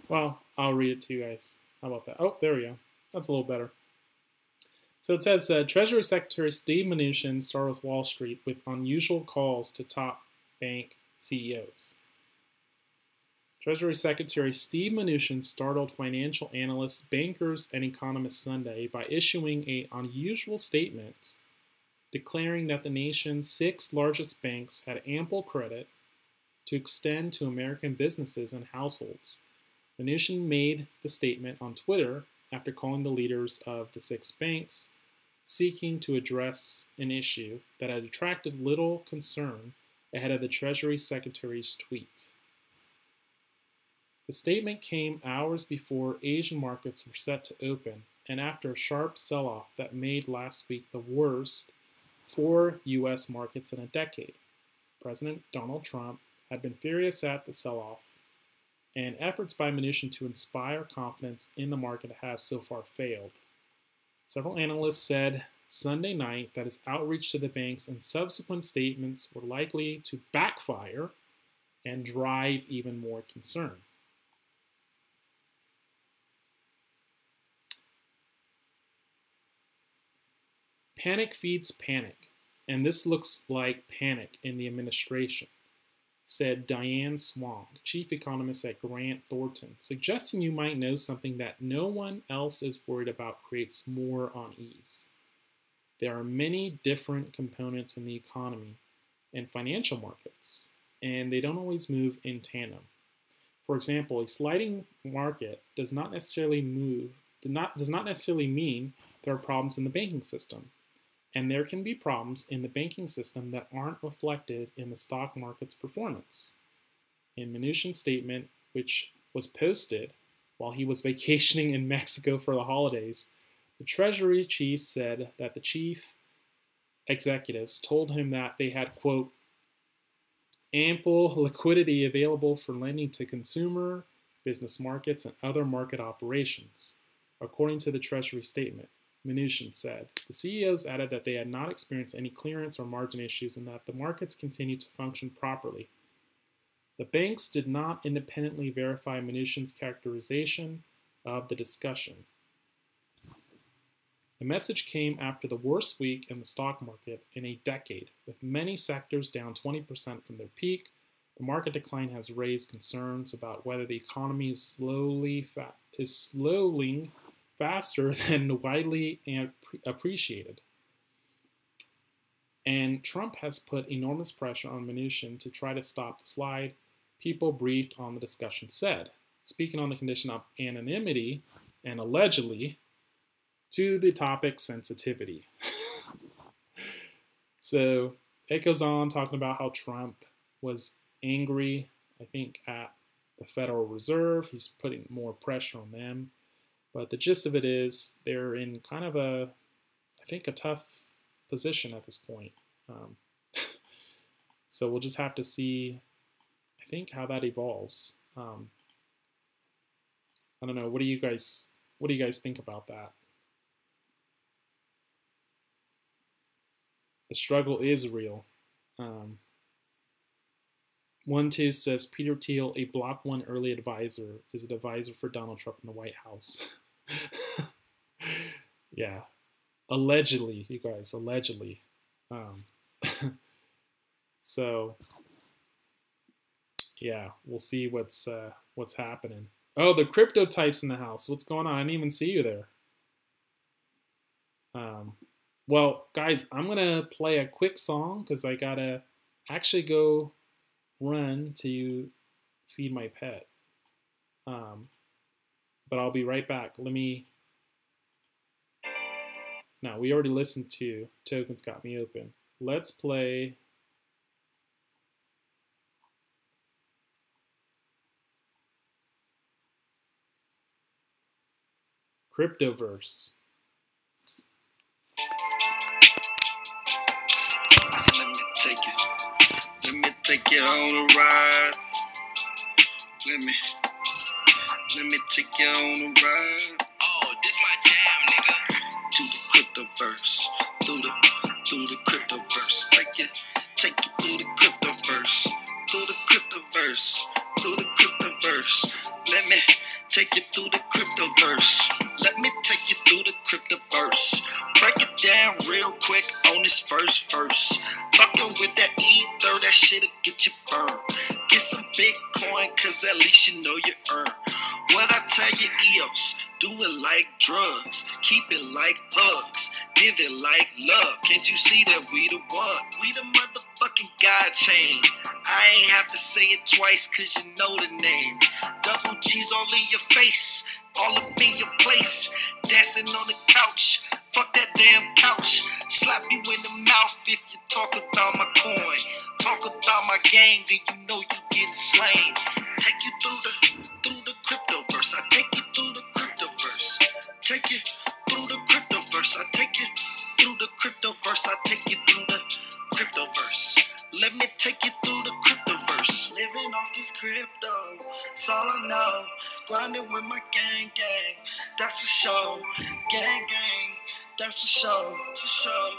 Well, I'll read it to you guys. How about that? Oh, there we go. That's a little better. So it says, Treasury Secretary Steve Mnuchin startles Wall Street with unusual calls to top bank CEOs. Treasury Secretary Steve Mnuchin startled financial analysts, bankers, and economists Sunday by issuing an unusual statement declaring that the nation's 6 largest banks had ample credit to extend to American businesses and households. Mnuchin made the statement on Twitter after calling the leaders of the 6 banks, seeking to address an issue that had attracted little concern ahead of the Treasury Secretary's tweet. The statement came hours before Asian markets were set to open and after a sharp sell-off that made last week the worst for U.S. markets in a decade. President Donald Trump had been furious at the sell-off, and efforts by Mnuchin to inspire confidence in the market have so far failed. Several analysts said Sunday night that his outreach to the banks and subsequent statements were likely to backfire and drive even more concern. Panic feeds panic, and this looks like panic in the administration, said Diane Swong, chief economist at Grant Thornton, suggesting you might know something that no one else is worried about creates more unease. There are many different components in the economy and financial markets, and they don't always move in tandem. For example, a sliding market does not necessarily mean there are problems in the banking system. And there can be problems in the banking system that aren't reflected in the stock market's performance. In Mnuchin's statement, which was posted while he was vacationing in Mexico for the holidays, the Treasury chief said that the chief executives told him that they had, quote, ample liquidity available for lending to consumer, business markets, and other market operations, according to the Treasury statement. Mnuchin said. The CEOs added that they had not experienced any clearance or margin issues and that the markets continued to function properly. The banks did not independently verify Mnuchin's characterization of the discussion. The message came after the worst week in the stock market in a decade, with many sectors down 20% from their peak. The market decline has raised concerns about whether the economy is slowing faster than widely appreciated. And Trump has put enormous pressure on Mnuchin to try to stop the slide, people briefed on the discussion said, speaking on the condition of anonymity and allegedly to the topic sensitivity. So it goes on talking about how Trump was angry, I think, at the Federal Reserve. He's putting more pressure on them. But the gist of it is they're in kind of a I think, a tough position at this point. So we'll just have to see, I think, how that evolves. I don't know. What do you guys think about that? The struggle is real. 1-2 says Peter Thiel, a Block 1 early advisor, is an advisor for Donald Trump in the White House. Yeah, allegedly, you guys, allegedly. So, yeah, we'll see what's happening. Oh, the crypto types in the house. What's going on? I didn't even see you there. Well, guys, I'm gonna play a quick song because I gotta actually go run to feed my pet. But I'll be right back. Now, we already listened to Tokens Got Me Open. Let's play Cryptoverse. Let me take you on a ride. Let me take you on a ride. Oh, this my jam, nigga. To the cryptoverse, through the cryptoverse. Take you through the cryptoverse, through the cryptoverse, through the cryptoverse. Let me take you through the cryptoverse. Let me take you through the cryptoverse. Break it down real quick on this first verse. Fucking with that ether, that shit'll get you burned. Get some Bitcoin, cause at least you know you earn. What I tell you, EOS, do it like drugs. Keep it like hugs. Give it like love. Can't you see that we the one? We the motherfucking God chain. I ain't have to say it twice, cause you know the name. Double G's all in your face, all up in your place. Dancing on the couch, fuck that damn couch. Slap you in the mouth if you talk about my coin. Talk about my gang, then you know you getting slain. Take you through the cryptoverse. I take you through the cryptoverse. Take you through the cryptoverse. I take you through the cryptoverse. I take you through the cryptoverse. Let me take you through the cryptoverse. Living off this crypto, that's all I know. Grinding with my gang, that's for sure. Gang, that's for sure. For sure.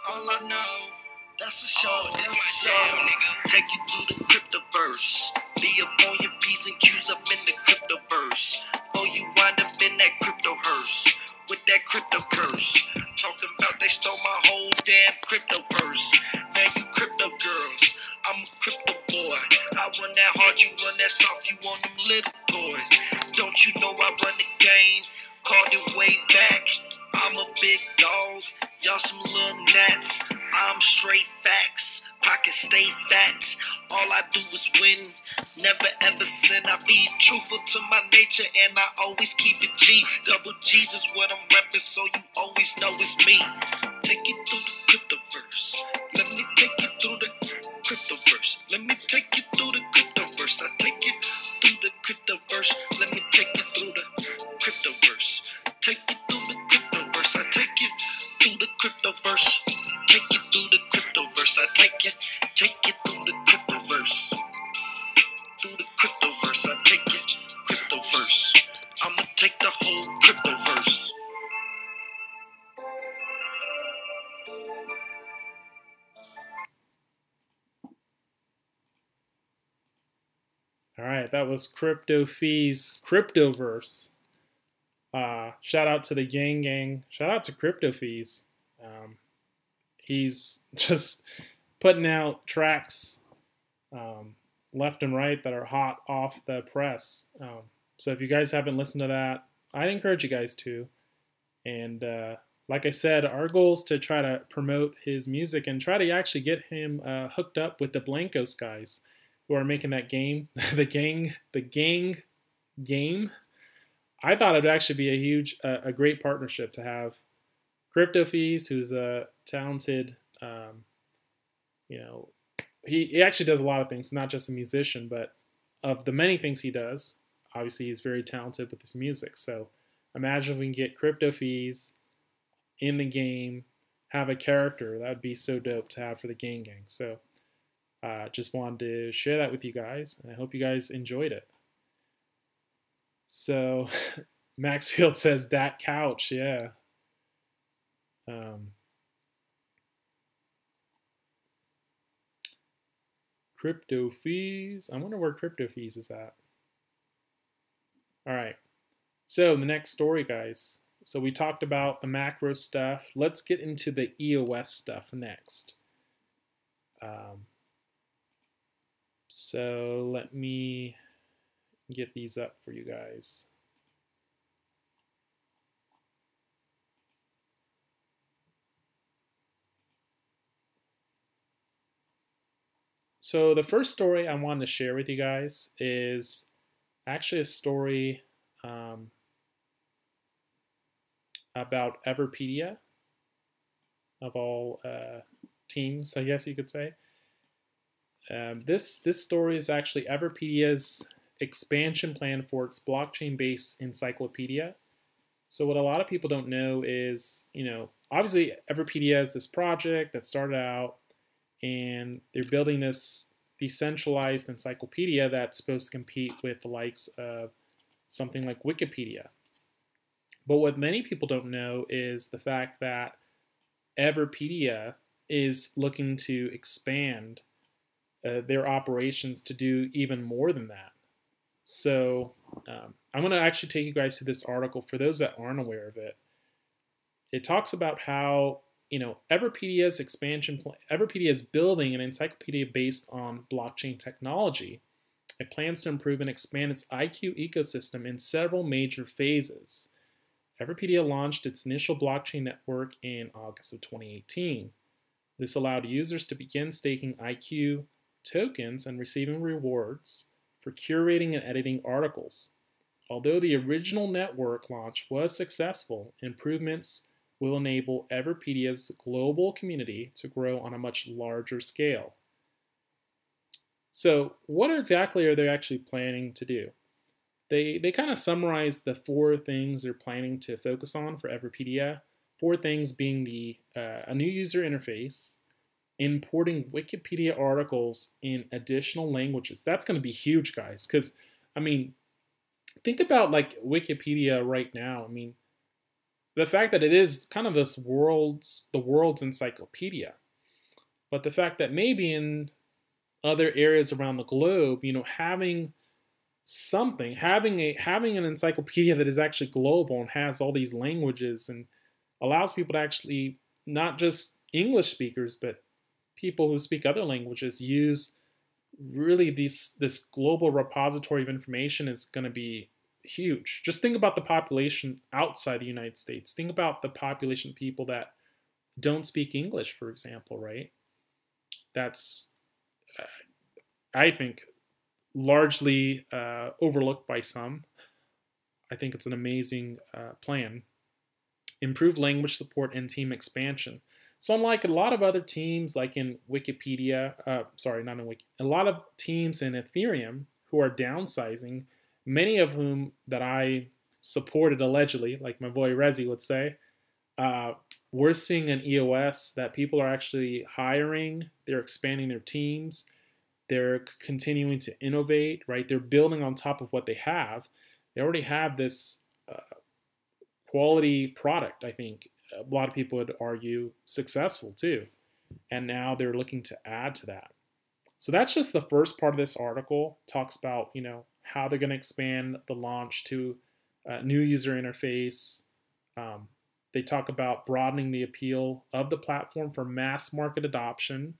All I know, that's for sure. That's for sure. Nigga. Take you through the cryptoverse. Be up on your P's and Q's up in the cryptoverse. Before you wind up in that crypto hearse with that crypto curse. Talking about they stole my whole damn cryptoverse. Man, you crypto girls, I'm a crypto boy. I run that hard, you run that soft, you want them little toys. Don't you know I run the game? Called it way back. I'm a big dog, y'all some little gnats. I'm straight facts, pockets stay fat. All I do is win, never ever sin. I be truthful to my nature and I always keep it G. Double G's is what I'm repping, so you always know it's me. Take you through the cryptoverse. Let me take you through the cryptoverse. Let me take you through the cryptoverse. I take you through the cryptoverse. Let me take you through the cryptoverse. Take you through the cryptoverse. I take you through the cryptoverse. Take you through the cryptoverse. I take you through the cryptoverse. Through the cryptoverse. I take you cryptoverse. I'ma take the whole cryptoverse. All right, that was Crypto Feez Cryptoverse. Shout out to the gang. Shout out to Crypto Feez. He's just putting out tracks left and right that are hot off the press. So if you guys haven't listened to that, I'd encourage you guys to. And like I said, our goal is to try to promote his music and try to actually get him hooked up with the Blancos guys who are making that game, the gang game. I thought it'd actually be a great partnership to have Crypto Feez, who's a talented, he actually does a lot of things, not just a musician, but of the many things he does, obviously he's very talented with his music. So imagine if we can get Crypto Feez in the game, have a character. That would be so dope to have for the gang. So just wanted to share that with you guys, and I hope you guys enjoyed it. So Maxfield says that couch, yeah. Crypto Feez. I wonder where Crypto Feez is at. All right. So the next story, guys. So we talked about the macro stuff. Let's get into the EOS stuff next. So let me get these up for you guys. So the first story I wanted to share with you guys is actually a story about Everpedia, of all teams, I guess you could say. This story is actually Everpedia's expansion plan for its blockchain-based encyclopedia. So what a lot of people don't know is, obviously Everpedia is this project that started out, and they're building this decentralized encyclopedia that's supposed to compete with the likes of something like Wikipedia. But what many people don't know is the fact that Everpedia is looking to expand their operations to do even more than that. So I'm going to actually take you guys through this article for those that aren't aware of it. It talks about how Everpedia's expansion plan. Everpedia is building an encyclopedia based on blockchain technology. It plans to improve and expand its IQ ecosystem in several major phases. Everpedia launched its initial blockchain network in August of 2018. This allowed users to begin staking IQ tokens and receiving rewards for curating and editing articles. Although the original network launch was successful, improvements will enable Everpedia's global community to grow on a much larger scale. So what exactly are they actually planning to do? They kind of summarize the 4 things they're planning to focus on for Everpedia. 4 things being a new user interface, importing Wikipedia articles in additional languages. That's going to be huge, guys, because, think about like Wikipedia right now. The fact that it is kind of the world's encyclopedia, but the fact that maybe in other areas around the globe, having an encyclopedia that is actually global and has all these languages and allows people to actually, not just English speakers, but people who speak other languages, use really this global repository of information is going to be huge. Just think about the population outside the United States. Think about the population of people that don't speak English, for example, right? That's, I think, largely overlooked by some. I think it's an amazing plan. Improve language support and team expansion. So unlike a lot of other teams, like in Wikipedia, a lot of teams in Ethereum who are downsizing, many of whom that I supported allegedly, like my boy Rezi would say, we're seeing an EOS that people are actually hiring. They're expanding their teams. They're continuing to innovate, right? They're building on top of what they have. They already have this quality product, I think. A lot of people would argue successful too. And now they're looking to add to that. So that's just the first part of this article. Talks about, how they're going to expand the launch to a new user interface. They talk about broadening the appeal of the platform for mass market adoption.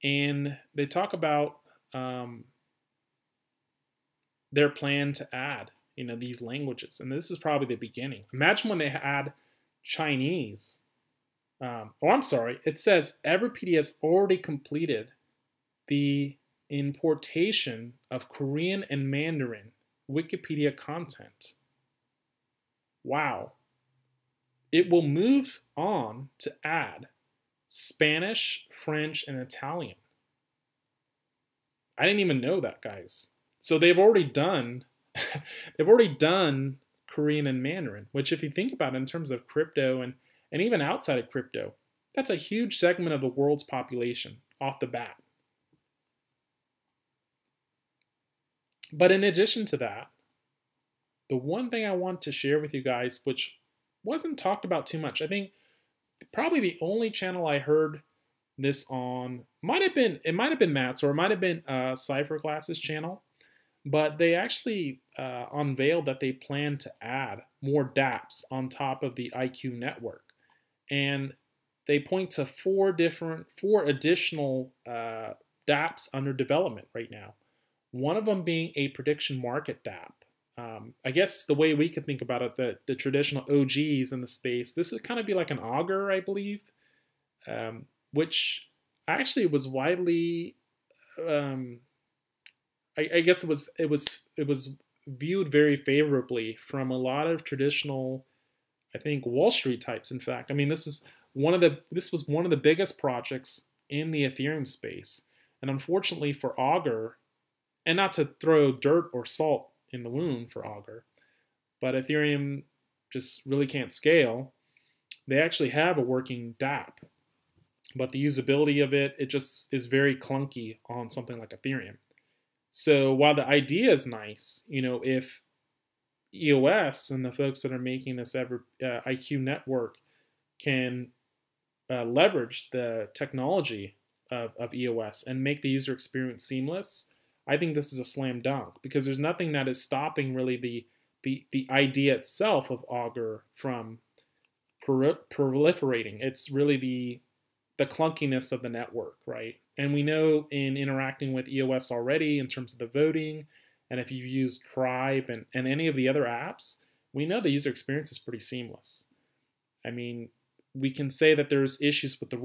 And they talk about their plan to add, these languages. And this is probably the beginning. Imagine when they add Chinese. It says Everpedia has already completed the importation of Korean and Mandarin Wikipedia content. Wow. It will move on to add Spanish, French, and Italian. I didn't even know that, guys. So they've already done Korean and Mandarin, which if you think about it in terms of crypto and and even outside of crypto. That's a huge segment of the world's population off the bat. But in addition to that, the one thing I want to share with you guys, which wasn't talked about too much, I think probably the only channel I heard this on might have been Matt's, or it might have been Cypherglass's channel, but they actually unveiled that they plan to add more dApps on top of the IQ network, and they point to four additional dApps under development right now. One of them being a prediction market dApp. I guess the way we could think about it, the traditional OGs in the space, this would kind of be like an augur, I believe, which actually was widely, I guess it was viewed very favorably from a lot of traditional, I think, Wall Street types. In fact, I mean, this was one of the biggest projects in the Ethereum space, and unfortunately for Augur, and not to throw dirt or salt in the wound for Augur, but Ethereum just really can't scale. They actually have a working dApp, but the usability of it just is very clunky on something like Ethereum. So while the idea is nice, if EOS and the folks that are making this IQ network can leverage the technology of EOS and make the user experience seamless, I think this is a slam dunk, because there's nothing that is stopping really the idea itself of Augur from proliferating. It's really the clunkiness of the network, right? And we know in interacting with EOS already in terms of the voting, and if you've used Tribe and any of the other apps, we know the user experience is pretty seamless. I mean, we can say that there's issues with the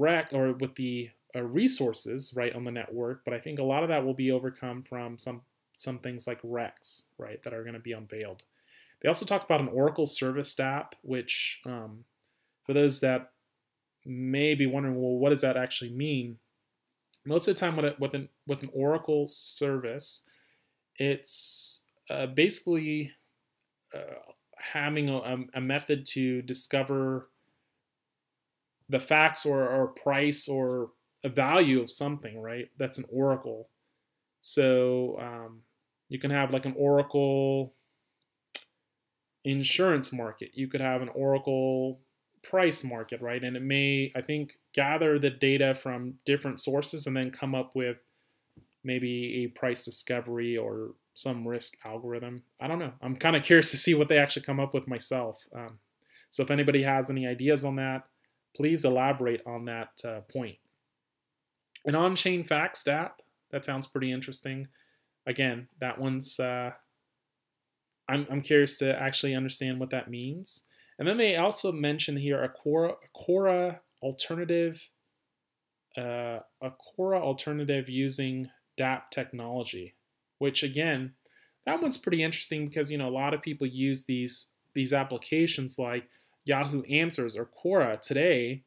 resources, right, on the network, but I think a lot of that will be overcome from some things like Rex, right, that are going to be unveiled. They also talk about an Oracle service dApp, which for those that may be wondering, well, what does that actually mean? Most of the time with an Oracle service, it's basically having a method to discover the facts or price or a value of something, right? That's an oracle. So you can have like an oracle insurance market. You could have an oracle price market, right? And it may, I think, gather the data from different sources and then come up with maybe a price discovery or some risk algorithm. I don't know. I'm kind of curious to see what they actually come up with myself. So if anybody has any ideas on that, please elaborate on that point. An on-chain facts dApp, that sounds pretty interesting. Again, that one's, I'm curious to actually understand what that means. And then they also mention here a Quora alternative using dApp technology, which again, that one's pretty interesting because, a lot of people use these applications like Yahoo Answers or Quora today,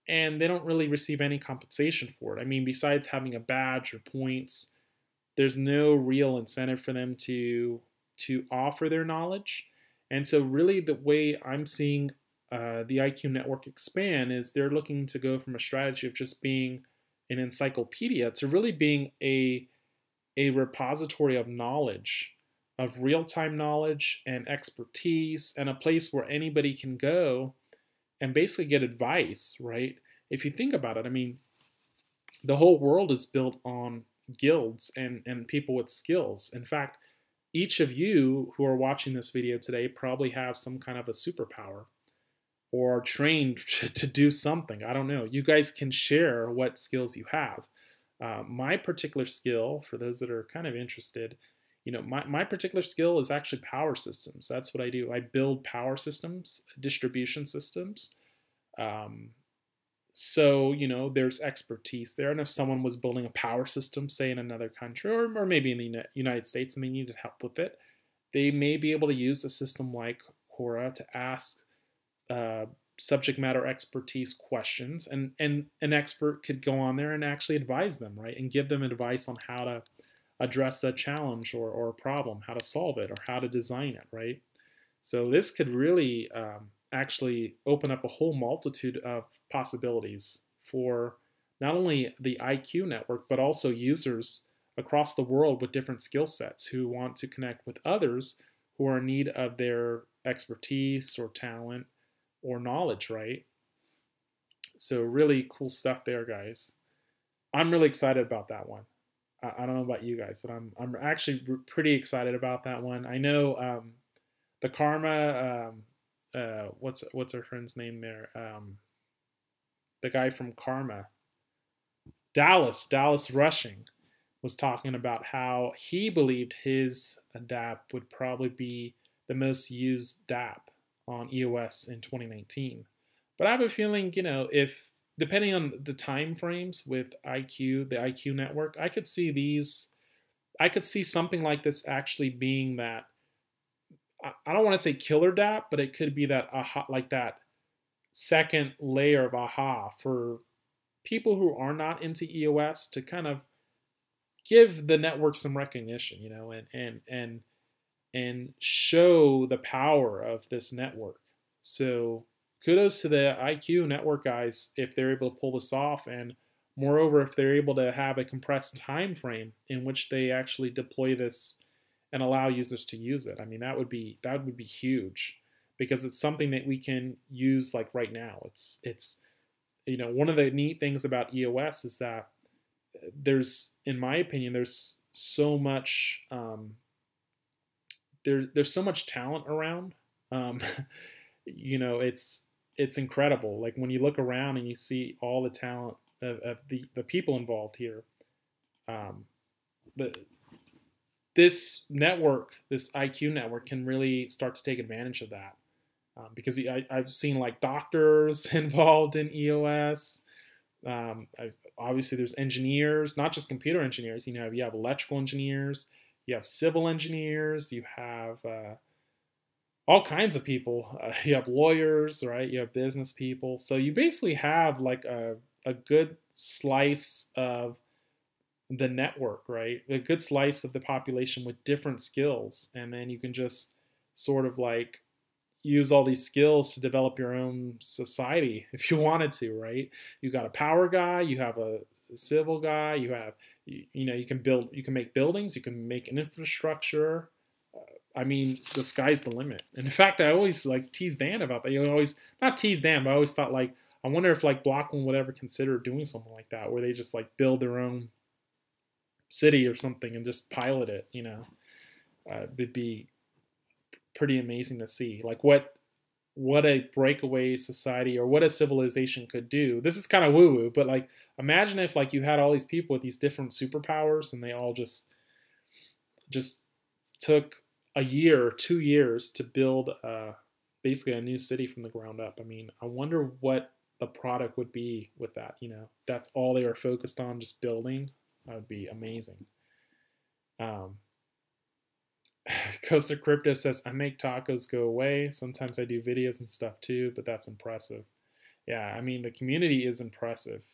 and they don't really receive any compensation for it. I mean, besides having a badge or points, there's no real incentive for them to offer their knowledge. And so really the way I'm seeing the IQ network expand is they're looking to go from a strategy of just being an encyclopedia to really being a repository of knowledge, of real-time knowledge and expertise, and a place where anybody can go and basically get advice, right? If you think about it, I mean, the whole world is built on guilds and people with skills. In fact, each of you who are watching this video today probably have some kind of a superpower or are trained to do something. I don't know. You guys can share what skills you have. My particular skill, for those that are kind of interested, my particular skill is actually power systems. That's what I do. I build power systems, distribution systems. So, there's expertise there. And if someone was building a power system, say in another country, or maybe in the United States, and they needed help with it, they may be able to use a system like Quora to ask subject matter expertise questions. And an expert could go on there and actually advise them, right? And give them advice on how to address a challenge or a problem, how to solve it, or how to design it, right? So this could really actually open up a whole multitude of possibilities for not only the IQ network, but also users across the world with different skill sets who want to connect with others who are in need of their expertise or talent or knowledge, right? So really cool stuff there, guys. I'm really excited about that one. I don't know about you guys, but I'm actually pretty excited about that one. I know the Karma, what's her friend's name there? The guy from Karma, Dallas Rushing, was talking about how he believed his dApp would probably be the most used dApp on EOS in 2019. But I have a feeling, if depending on the time frames with IQ, the IQ network, I could see something like this actually being that. I don't want to say killer dApp, but it could be that aha, like that second layer of aha for people who are not into EOS to kind of give the network some recognition, and show the power of this network. So kudos to the IQ network guys if they're able to pull this off, and moreover if they're able to have a compressed time frame in which they actually deploy this and allow users to use it. I mean, that would be huge, because it's something that we can use like right now. It's one of the neat things about EOS is that there's, in my opinion, there's so much there's so much talent around. It's incredible. Like when you look around and you see all the talent of the people involved here. But this network, this IQ network, can really start to take advantage of that. Because I've seen like doctors involved in EOS. Obviously, there's engineers, not just computer engineers. You have electrical engineers, you have civil engineers, you have all kinds of people. You have lawyers, right? You have business people. So you basically have like a good slice of the network, right? A good slice of the population with different skills. And then you can just sort of like use all these skills to develop your own society if you wanted to, right? You got a power guy, you have a civil guy, you have, you can make buildings, you can make an infrastructure. I mean, the sky's the limit. And in fact, I always like tease Dan about that. Not tease Dan, but I always thought like, I wonder if like Blockland would ever consider doing something like that, where they just like build their own city or something and just pilot it, it'd be pretty amazing to see like what a breakaway society or what a civilization could do. This is kind of woo-woo, but like imagine if like you had all these people with these different superpowers and they all just took a year or 2 years to build basically a new city from the ground up. I mean, I wonder what the product would be with that. That's all they were focused on, just building. That would be amazing. Costa Crypto says, I make tacos go away. Sometimes I do videos and stuff too, but that's impressive. Yeah, I mean, the community is impressive.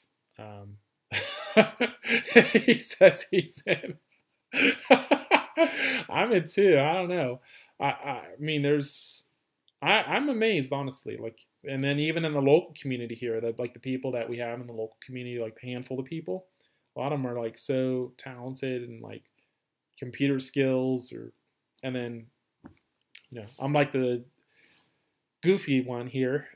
He said, I'm in too. I don't know. I mean, I'm amazed, honestly. Like, and then even in the local community here, that like the people that we have in the local community, like the handful of people, a lot of them are like so talented and like computer skills, and then I'm like the goofy one here,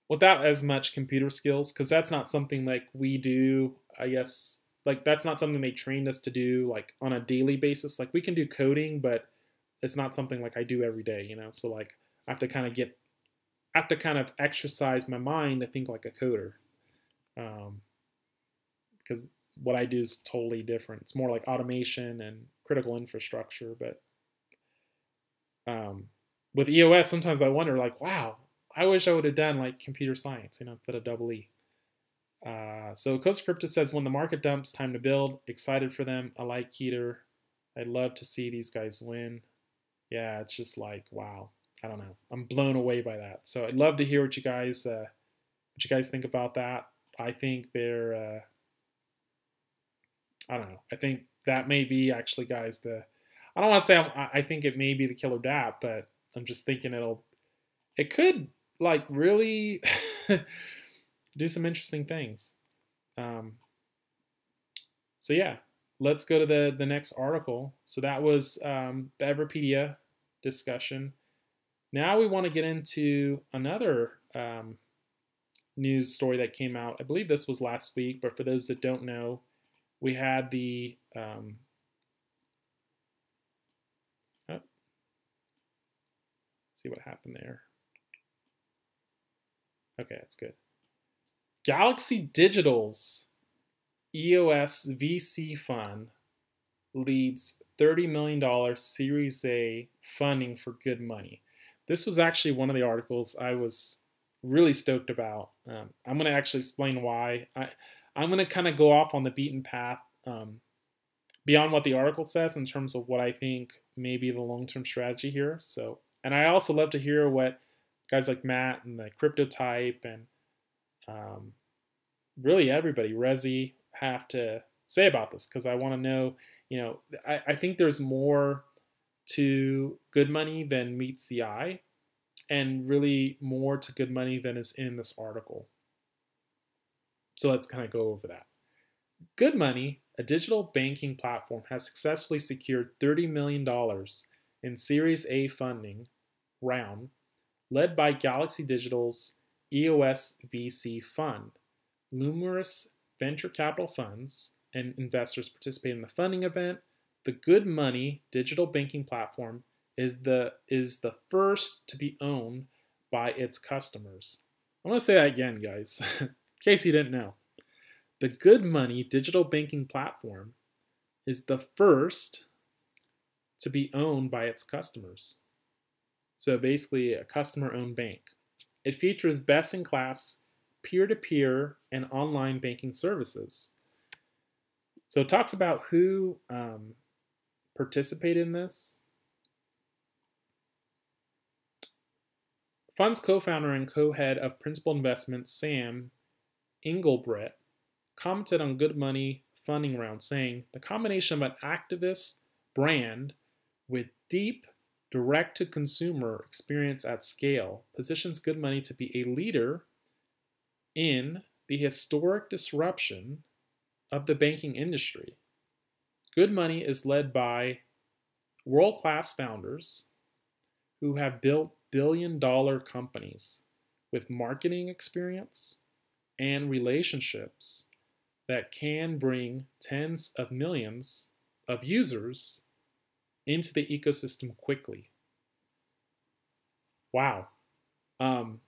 without as much computer skills, because that's not something like we do. I guess like that's not something they trained us to do like on a daily basis. Like we can do coding, but it's not something like I do every day. So like I have to kind of exercise my mind to think like a coder, because what I do is totally different. It's more like automation and critical infrastructure. But with EOS, sometimes I wonder, like, wow, I wish I would have done like computer science, instead of double E. So Costa Crypto says, when the market dumps, time to build. Excited for them. I like Keter. I'd love to see these guys win. Yeah, it's just like, wow. I don't know. I'm blown away by that. So I'd love to hear what you guys think about that. I think they're I don't know. I think that may be actually, guys, I don't want to say I think it may be the killer dApp, but I'm just thinking it could like really do some interesting things. So yeah, let's go to the next article. So that was the Everpedia discussion. Now we want to get into another news story that came out. I believe this was last week, but for those that don't know, we had the see what happened there. Okay, that's good. Galaxy Digital's EOS VC fund leads $30 million Series A funding for good money. This was actually one of the articles I was really stoked about. I'm going to actually explain why. I'm going to kind of go off on the beaten path beyond what the article says in terms of what I think may be the long-term strategy here. So, and I also love to hear what guys like Matt and the Crypto Type and really everybody, Rezi, have to say about this, because I want to know, you know, I think there's more to good money than meets the eye, and really more to good money than is in this article. So let's kind of go over that. Good Money, a digital banking platform, has successfully secured $30 million in Series A funding round, led by Galaxy Digital's EOS VC fund. Numerous venture capital funds and investors participate in the funding event. The Good Money digital banking platform is the first to be owned by its customers. I want to say that again, guys, in case you didn't know. The Good Money digital banking platform is the first to be owned by its customers. So basically a customer-owned bank. It features best-in-class peer-to-peer and online banking services. So it talks about who participated in this. Fund's co-founder and co-head of principal investments, Sam Engelbrett, commented on Good Money funding round, saying, "The combination of an activist brand with deep direct-to-consumer experience at scale positions Good Money to be a leader in the historic disruption of the banking industry. Good Money is led by world-class founders who have built billion-dollar companies with marketing experience and relationships that can bring tens of millions of users into the ecosystem quickly." Wow.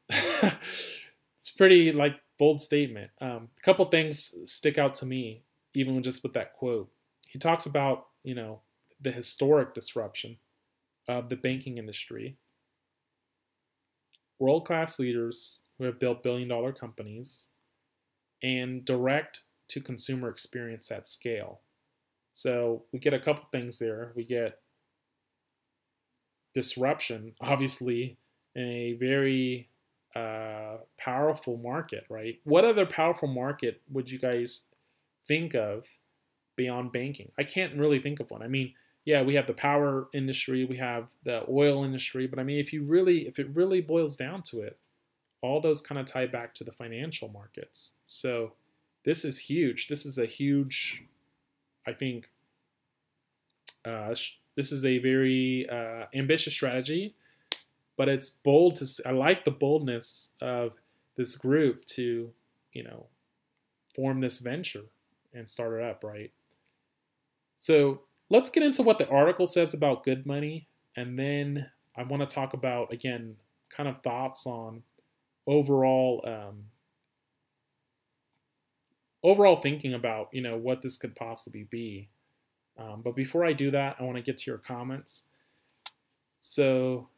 It's pretty bold statement. A couple things stick out to me, even just with that quote. He talks about, the historic disruption of the banking industry. World-class leaders who have built billion-dollar companies, and direct-to-consumer experience at scale. So we get a couple things there. We get disruption, obviously, in a very powerful market, right? What other powerful market would you guys think of beyond banking? I can't really think of one. I mean, yeah, we have the power industry, we have the oil industry, but I mean, if it really boils down to it, all those kind of tie back to the financial markets. So this is huge. This is a huge, I think, this is a very ambitious strategy, but it's bold I like the boldness of this group to, form this venture and start it up, right? So let's get into what the article says about Good Money, and then I want to talk about, again, kind of thoughts on overall thinking about, what this could possibly be. But before I do that, I want to get to your comments. So,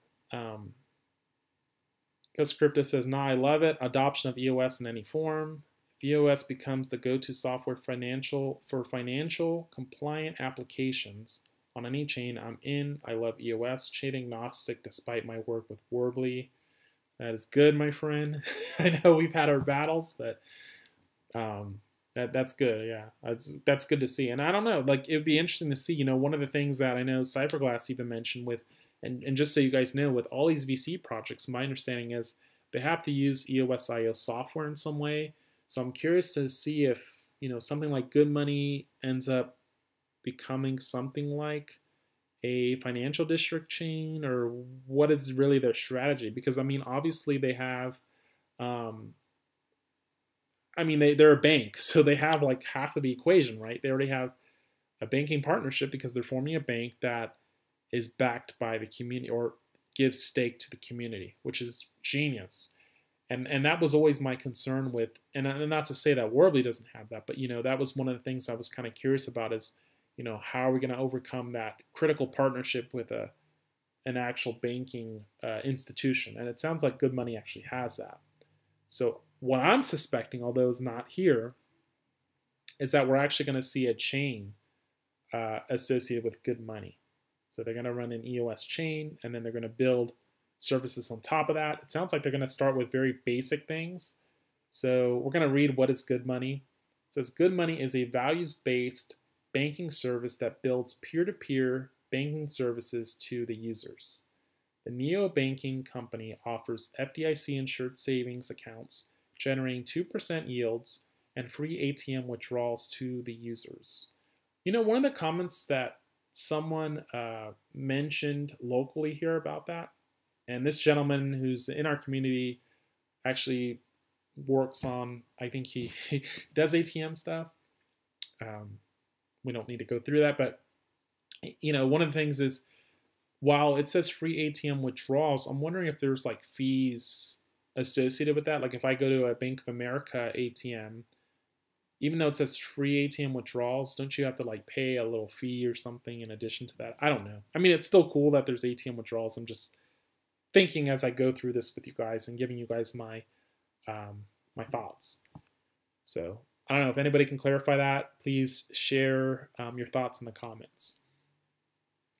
because Crypto says, "Nah, I love it. Adoption of EOS in any form. If EOS becomes the go-to software for financial compliant applications on any chain, I'm in. I love EOS. Chain agnostic despite my work with Warbly." That is good, my friend. I know we've had our battles, but that's good. Yeah, that's good to see. And I don't know, it would be interesting to see. One of the things that I know Cypherglass even mentioned with, and just so you guys know, with all these VC projects, my understanding is they have to use EOSIO software in some way. So I'm curious to see if, something like Good Money ends up becoming something like a financial district chain, or what is really their strategy? Because, I mean, obviously they have, they're a bank, so they have like half of the equation, right? They already have a banking partnership because they're forming a bank that is backed by the community or gives stake to the community, which is genius. And that was always my concern with, and not to say that Warbly doesn't have that, but that was one of the things I was kind of curious about is, how are we going to overcome that critical partnership with an actual banking institution? And it sounds like Good Money actually has that. So what I'm suspecting, although it's not here, is that we're actually going to see a chain associated with Good Money. So they're going to run an EOS chain, and then they're going to build services on top of that. It sounds like they're going to start with very basic things. So we're going to read what is Good Money. It says Good Money is a values-based banking service that builds peer-to-peer banking services to the users. The neobanking company offers FDIC-insured savings accounts generating 2% yields and free ATM withdrawals to the users. One of the comments that someone mentioned locally here about that, and this gentleman who's in our community actually works on, I think he does ATM stuff. We don't need to go through that, but one of the things is, while it says free ATM withdrawals, I'm wondering if there's like fees associated with that. Like if I go to a Bank of America ATM, even though it says free ATM withdrawals, don't you have to like pay a little fee or something in addition to that? I don't know. I mean, it's still cool that there's ATM withdrawals. I'm just thinking as I go through this with you guys and giving you guys my my thoughts. So I don't know if anybody can clarify that. Please share your thoughts in the comments.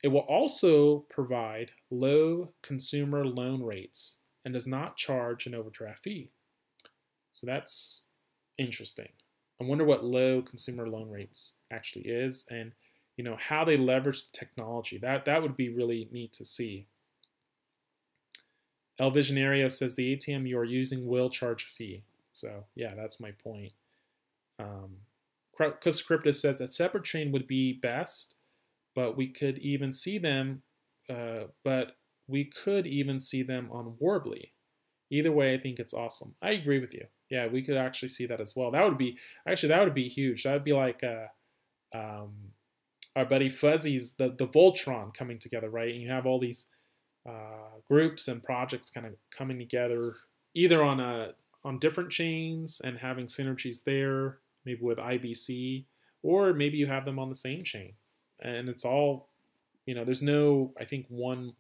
It will also provide low consumer loan rates and does not charge an overdraft fee. So that's interesting. I wonder what low consumer loan rates actually is, and how they leverage the technology. That would be really neat to see. El Visionario says the ATM you are using will charge a fee. So yeah, that's my point. Crypto says a separate chain would be best, but we could even see them. On Warbly. Either way, I think it's awesome. I agree with you. Yeah, we could actually see that as well. That would be huge. That would be like our buddy Fuzzy's the Voltron coming together, right? And you have all these groups and projects kind of coming together, either on different chains and having synergies there, maybe with IBC, or maybe you have them on the same chain. And it's all, there's no, I think, one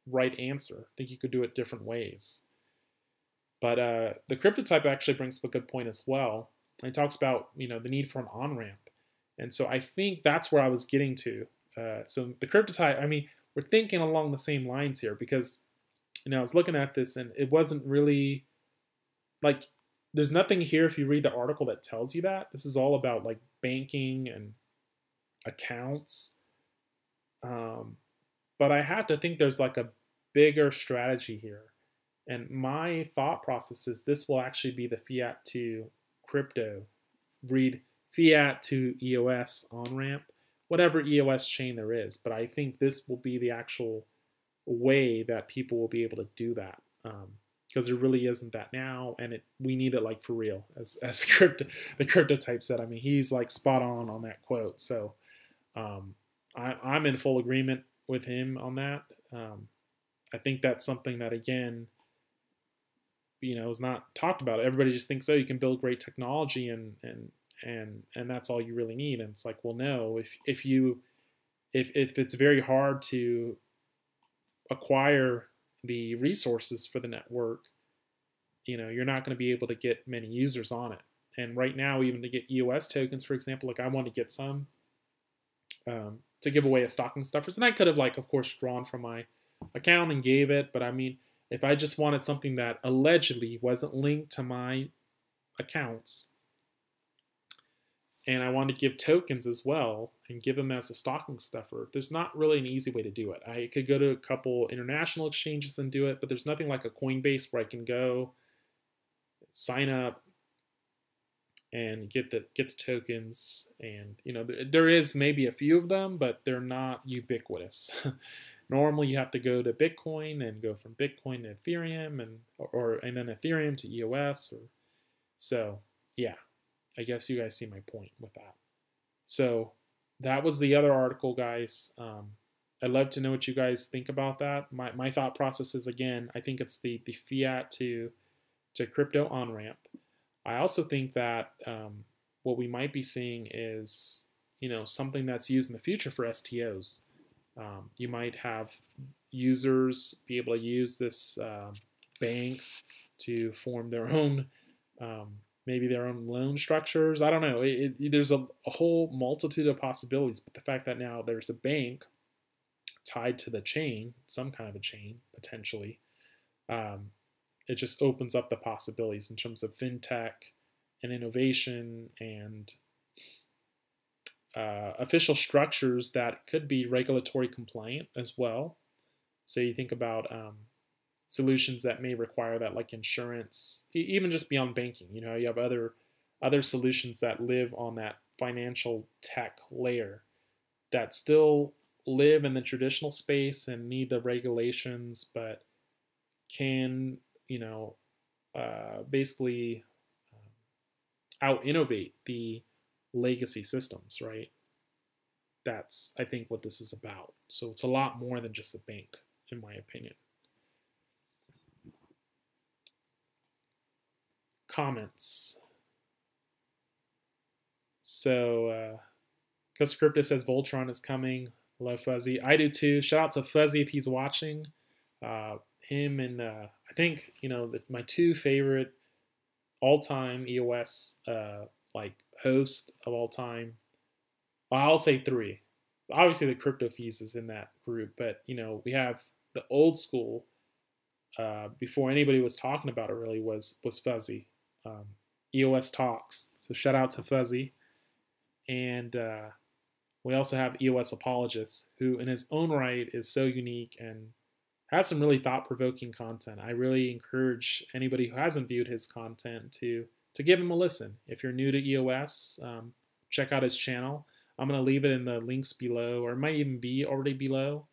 right answer. I think you could do it different ways. But the crypto type actually brings up a good point as well. And it talks about, the need for an on-ramp. And so I think that's where I was getting to. So the crypto type, we're thinking along the same lines here, because, I was looking at this and it wasn't really, like, there's nothing here if you read the article that tells you that. This is all about, like, banking and accounts. But I had to think there's, like, a bigger strategy here. And my thought process is this will actually be the fiat to crypto. Read fiat to EOS on-ramp, whatever EOS chain there is. But I think this will be the actual way that people will be able to do that. Because there really isn't that now, and we need it like for real, as the crypto type said. He's like spot on that quote. So I'm in full agreement with him on that. I think that's something that, again, is not talked about. Everybody just thinks, oh, you can build great technology and that's all you really need. And it's like, well, no. If it's very hard to acquire the resources for the network, you're not going to be able to get many users on it. And right now, even to get EOS tokens, for example, like I want to get some to give away as stocking stuffers, and I could have, like, of course, drawn from my account and gave it. But if I just wanted something that allegedly wasn't linked to my accounts, and I want to give tokens as well and give them as a stocking stuffer, there's not really an easy way to do it. I could go to a couple international exchanges and do it, but there's nothing like a Coinbase where I can go sign up and get the tokens. And there is maybe a few of them, but they're not ubiquitous. Normally you have to go to Bitcoin and go from Bitcoin to Ethereum, and then Ethereum to EOS. So yeah, I guess you guys see my point with that. So that was the other article, guys. I'd love to know what you guys think about that. My thought process is, again, I think it's the fiat to crypto on-ramp. I also think that what we might be seeing is something that's used in the future for STOs. You might have users be able to use this bank to form their own maybe their own loan structures. I don't know. There's a whole multitude of possibilities, but the fact that now there's a bank tied to the chain, some kind of a chain, potentially, it just opens up the possibilities in terms of fintech and innovation and official structures that could be regulatory compliant as well. So you think about solutions that may require that, like insurance, even just beyond banking. You have other solutions that live on that financial tech layer that still live in the traditional space and need the regulations, but can basically out innovate the legacy systems, right? That's, I think, what this is about. So it's a lot more than just a bank, in my opinion. Comments. So Costa Crypto says Voltron is coming. Love Fuzzy. I do too. Shout out to Fuzzy if he's watching. Him and I think my two favorite all-time EOS like host of all time. Well, I'll say three. Obviously, the Crypto Feez is in that group, but we have the old school. Before anybody was talking about it, really was Fuzzy. EOS Talks. So shout out to Fuzzy, and we also have EOS Apologist, who in his own right is so unique and has some really thought-provoking content. I really encourage anybody who hasn't viewed his content to give him a listen. If you're new to EOS, check out his channel. I'm going to leave it in the links below, or it might even be already below.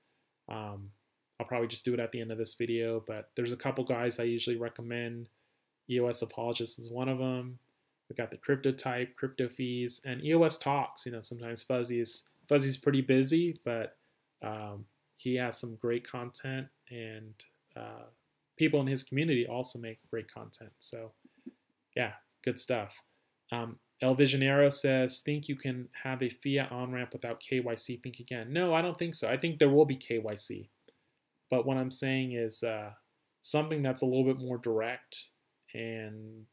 I'll probably just do it at the end of this video, but there's a couple guys I usually recommend. EOS Apologist is one of them. We've got the Crypto Type, Crypto Feez, and EOS Talks. Sometimes Fuzzy's pretty busy, but he has some great content, and people in his community also make great content. So yeah, good stuff. El Visionero says, think you can have a fiat on-ramp without KYC? Think again. No, I don't think so. I think there will be KYC. But what I'm saying is something that's a little bit more direct and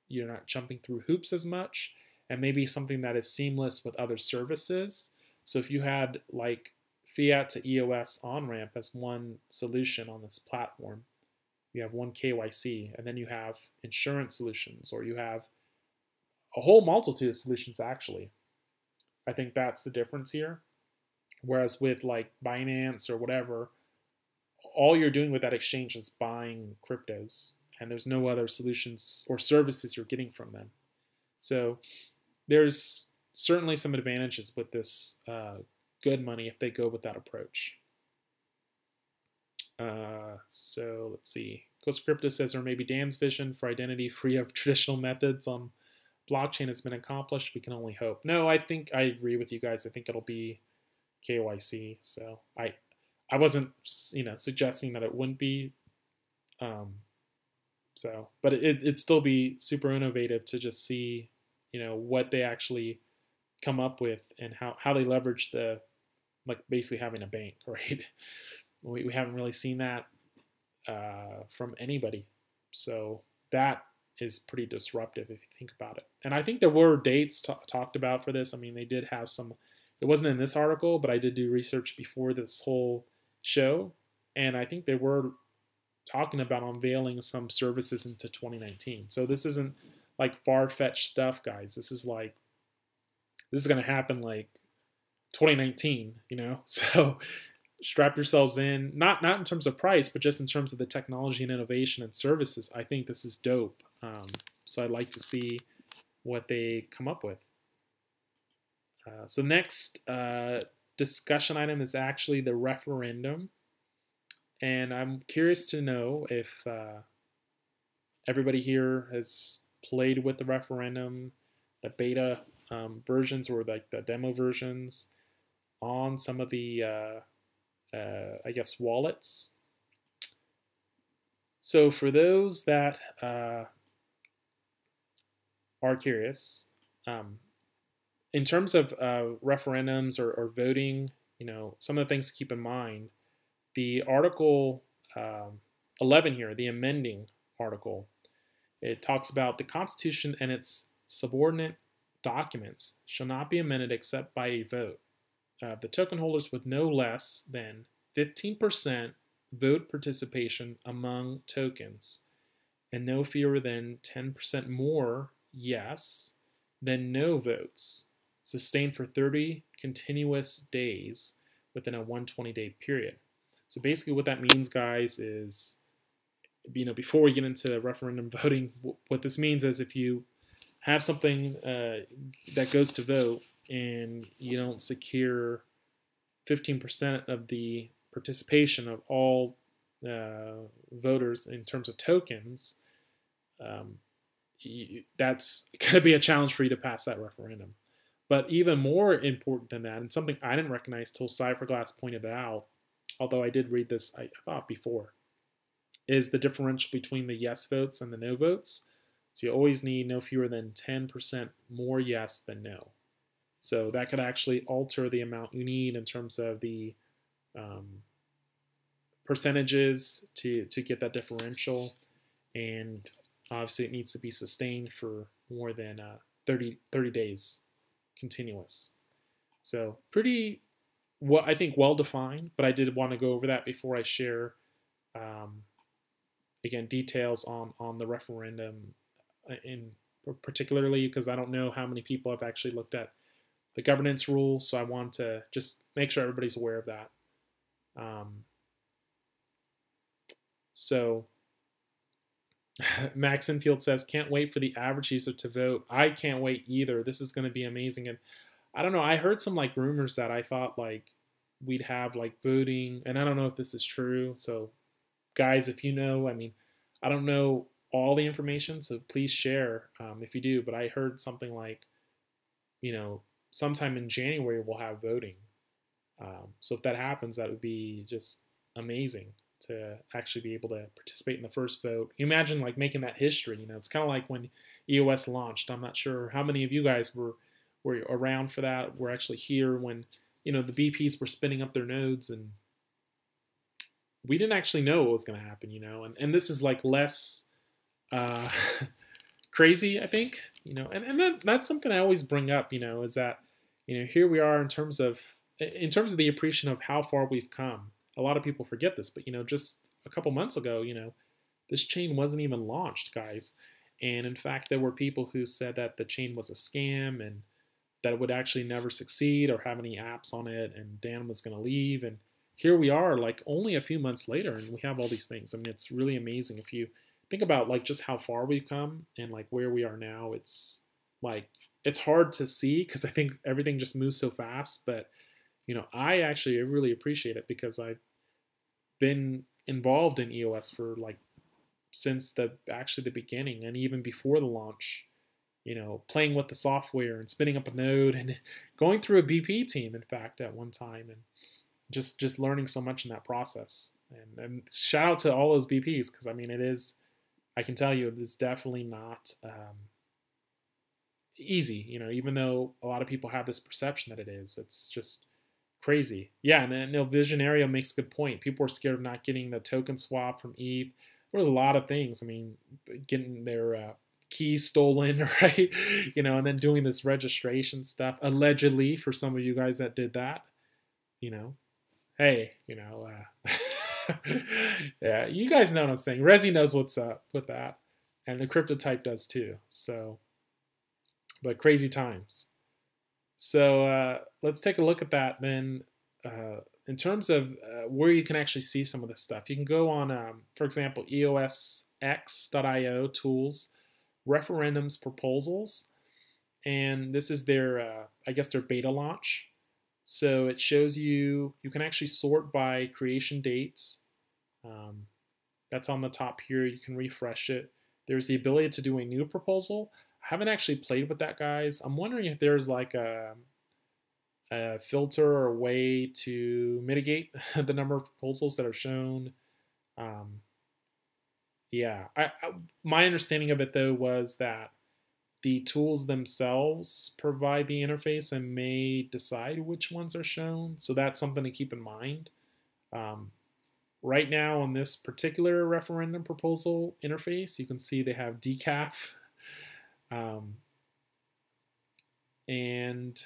you're not jumping through hoops as much, and maybe something that is seamless with other services. So if you had like fiat to EOS on-ramp as one solution on this platform, you have one KYC, and then you have insurance solutions, or you have a whole multitude of solutions actually. I think that's the difference here. Whereas with like Binance or whatever, all you're doing with that exchange is buying cryptos, and there's no other solutions or services you're getting from them. So there's certainly some advantages with this good money if they go with that approach. So let's see. Costa Crypto says, or maybe Dan's vision for identity free of traditional methods on blockchain has been accomplished. We can only hope. No, I think I agree with you guys. I think it'll be KYC. So I wasn't suggesting that it wouldn't be. But it'd still be super innovative to just see what they actually come up with and how they leverage the, like, basically having a bank, right? We haven't really seen that from anybody. So that is pretty disruptive if you think about it. And I think there were dates talked about for this. I mean, they did have some, it wasn't in this article, but I did do research before this whole show. And I think they were talking about unveiling some services into 2019. So this isn't like far-fetched stuff, guys. This is like this is going to happen like 2019, So strap yourselves in, not in terms of price, but just in terms of the technology and innovation and services. I think this is dope. So I'd like to see what they come up with. So next discussion item is actually the referendum. And I'm curious to know if everybody here has played with the referendum, the beta versions or like the demo versions on some of the, I guess, wallets. So for those that are curious, in terms of referendums or voting, some of the things to keep in mind. The Article 11 here, the amending article, it talks about the Constitution and its subordinate documents shall not be amended except by a vote. The token holders with no less than 15% vote participation among tokens and no fewer than 10% more yes than no votes, sustained for 30 continuous days within a 120-day period. So basically what that means, guys, is, before we get into referendum voting, what this means is if you have something that goes to vote and you don't secure 15% of the participation of all voters in terms of tokens, that's going to be a challenge for you to pass that referendum. But even more important than that, and something I didn't recognize till Cypherglass pointed it out, although I did read this, I thought before, is the differential between the yes votes and the no votes. So you always need no fewer than 10% more yes than no. So that could actually alter the amount you need in terms of the percentages to get that differential. And obviously it needs to be sustained for more than 30 days continuous. So pretty, I think, well defined, but I did want to go over that before I share, again, details on the referendum, in particularly because I don't know how many people have actually looked at the governance rules, so I want to just make sure everybody's aware of that. So Max Infield says, can't wait for the average user to vote. I can't wait either. This is going to be amazing. And I don't know, I heard some like rumors that I thought like we'd have like voting, and I don't know if this is true. So guys, if you know, I don't know all the information, so please share if you do, but I heard something like, sometime in January we'll have voting. So if that happens, that would be just amazing to actually be able to participate in the first vote. Imagine like making that history. It's kind of like when EOS launched. I'm not sure how many of you guys were around for that. We're actually here when the BPs were spinning up their nodes, and we didn't actually know what was going to happen. And this is like less crazy, I think. And that's something I always bring up. Is that here we are in terms of the appreciation of how far we've come. A lot of people forget this, but just a couple months ago, this chain wasn't even launched, guys. And in fact, there were people who said that the chain was a scam and that it would actually never succeed or have any apps on it, and Dan was going to leave. And here we are, like only a few months later, and we have all these things. It's really amazing if you think about like just how far we've come and like where we are now. It's like it's hard to see because I think everything just moves so fast, but I actually really appreciate it because I've been involved in EOS for like since the beginning, and even before the launch, playing with the software and spinning up a node and going through a BP team, in fact, at one time, and just learning so much in that process. And shout out to all those BPs because it is, I can tell you, it's definitely not easy. Even though a lot of people have this perception that it is, it's just crazy. Yeah, and Visionario makes a good point. People are scared of not getting the token swap from Eve. There was a lot of things. Getting their keys stolen, right? And then doing this registration stuff, allegedly, for some of you guys that did that. Hey, yeah, you guys know what I'm saying. Resi knows what's up with that, and the crypto type does too. So, but crazy times. So let's take a look at that then. In terms of where you can actually see some of this stuff, you can go on, for example, EOSX.io tools, referendums proposals, and this is their, I guess, their beta launch. So it shows you can actually sort by creation dates. That's on the top here. You can refresh it. There's the ability to do a new proposal. I haven't actually played with that, guys. I'm wondering if there's like a filter or a way to mitigate the number of proposals that are shown. Yeah, my understanding of it though was that the tools themselves provide the interface and may decide which ones are shown. So that's something to keep in mind. Right now on this particular referendum proposal interface, you can see they have decaf. And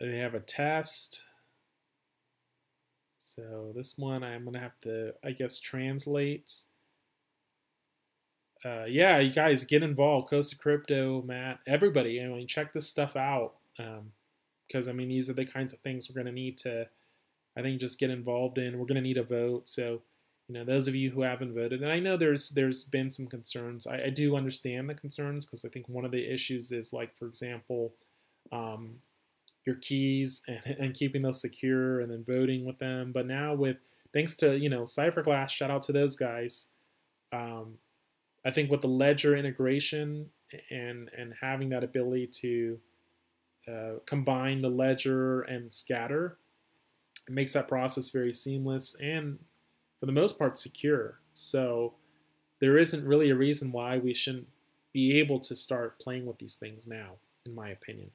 they have a test. So this one I'm going to have to, I guess, translate. Yeah, you guys get involved. Costa Crypto, Matt, everybody. I mean, check this stuff out. Because, I mean, these are the kinds of things we're going to need to, I think, just get involved in. We're going to need a vote. So, you know, those of you who haven't voted, and I know there's been some concerns. I do understand the concerns because I think one of the issues is, like, for example, your keys and keeping those secure and then voting with them. But now with, thanks to, you know, Cypherglass, shout out to those guys. I think with the ledger integration and having that ability to combine the ledger and scatter, it makes that process very seamless and for the most part secure. So there isn't really a reason why we shouldn't be able to start playing with these things now, in my opinion.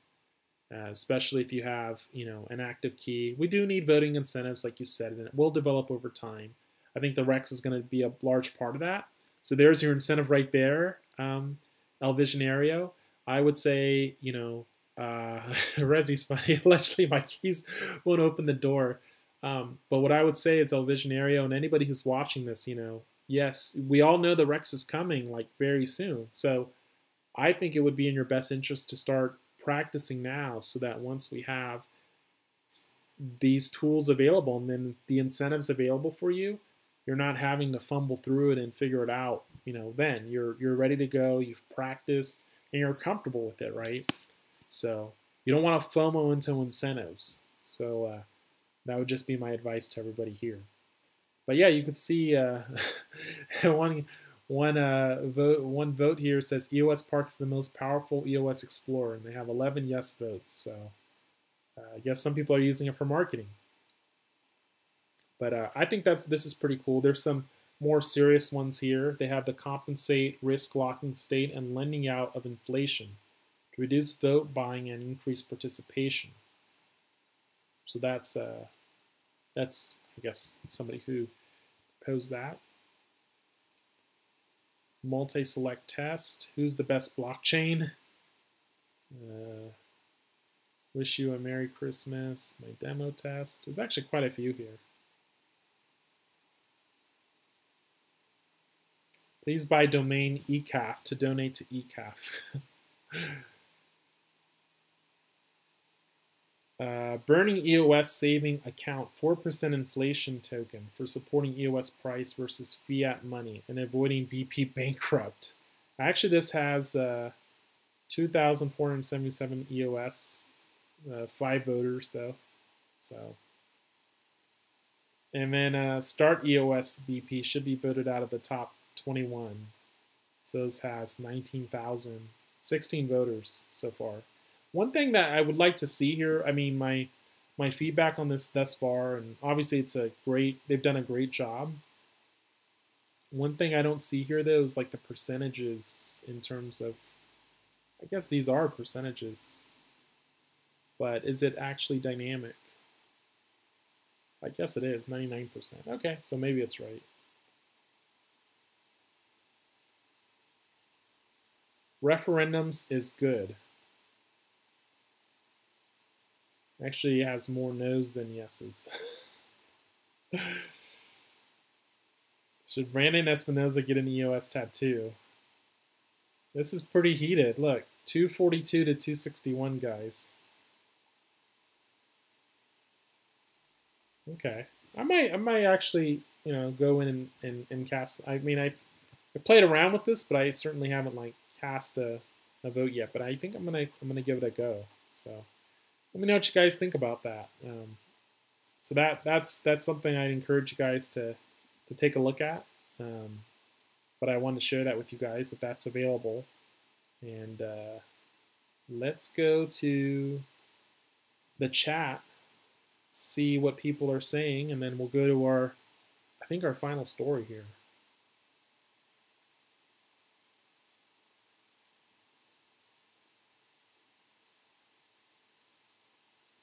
Especially if you have, you know, an active key. We do need voting incentives, like you said, and it will develop over time. I think the Rex is going to be a large part of that. So there's your incentive right there, El Visionario. I would say, you know, Rezi's funny. Allegedly, my keys won't open the door. But what I would say is El Visionario and anybody who's watching this, you know, yes, we all know the Rex is coming like very soon. So I think it would be in your best interest to start practicing now so that once we have these tools available and then the incentives available for you, you're not having to fumble through it and figure it out. You know, then you're ready to go, you've practiced, and you're comfortable with it, right? So you don't want to FOMO into incentives. So that would just be my advice to everybody here. But yeah, you can see one vote here says EOS Park is the most powerful EOS Explorer, and they have 11 yes votes. So I guess some people are using it for marketing. But I think this is pretty cool. There's some more serious ones here. They have the compensate risk locking state and lending out of inflation to reduce vote buying and increase participation. So that's I guess somebody who proposed that. Multi-select test. Who's the best blockchain? Wish you a Merry Christmas. My demo test. There's actually quite a few here. Please buy domain ECAF to donate to ECAF. Burning EOS saving account 4% inflation token for supporting EOS price versus fiat money and avoiding BP bankrupt. Actually, this has 2,477 EOS, 5 voters though. So, and then start EOS BP should be voted out of the top 21. So this has 19,000, 16 voters so far. One thing that I would like to see here, I mean, my feedback on this thus far, and obviously they've done a great job. One thing I don't see here though is like the percentages in terms of, I guess these are percentages, but is it actually dynamic? I guess it is, 99%. Okay, so maybe it's right. Referendums is good. Actually has more no's than yeses. Should Brandon Espinoza get an EOS tattoo? This is pretty heated. Look, 242 to 261, guys. Okay. I might actually, go in and cast. I mean, I played around with this, but I certainly haven't like cast a vote yet. But I think I'm gonna give it a go. So let me know what you guys think about that. So that's something I'd encourage you guys to take a look at. But I wanted to share that with you guys that that's available. And let's go to the chat, see what people are saying, and then we'll go to our final story here.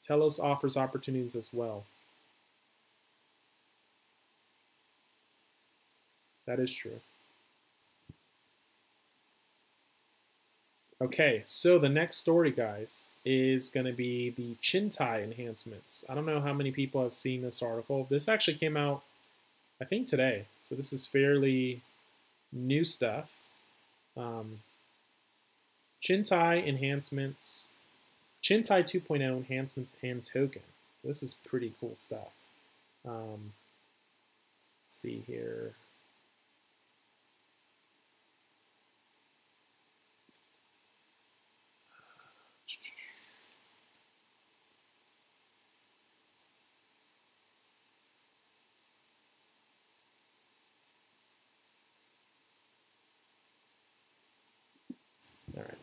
Telos offers opportunities as well. That is true. Okay, so the next story, guys, is going to be the Chintai enhancements. I don't know how many people have seen this article. This actually came out, I think, today. So this is fairly new stuff. Chintai enhancements, Chintai 2.0 enhancements and token. So this is pretty cool stuff. Let's see here. All right.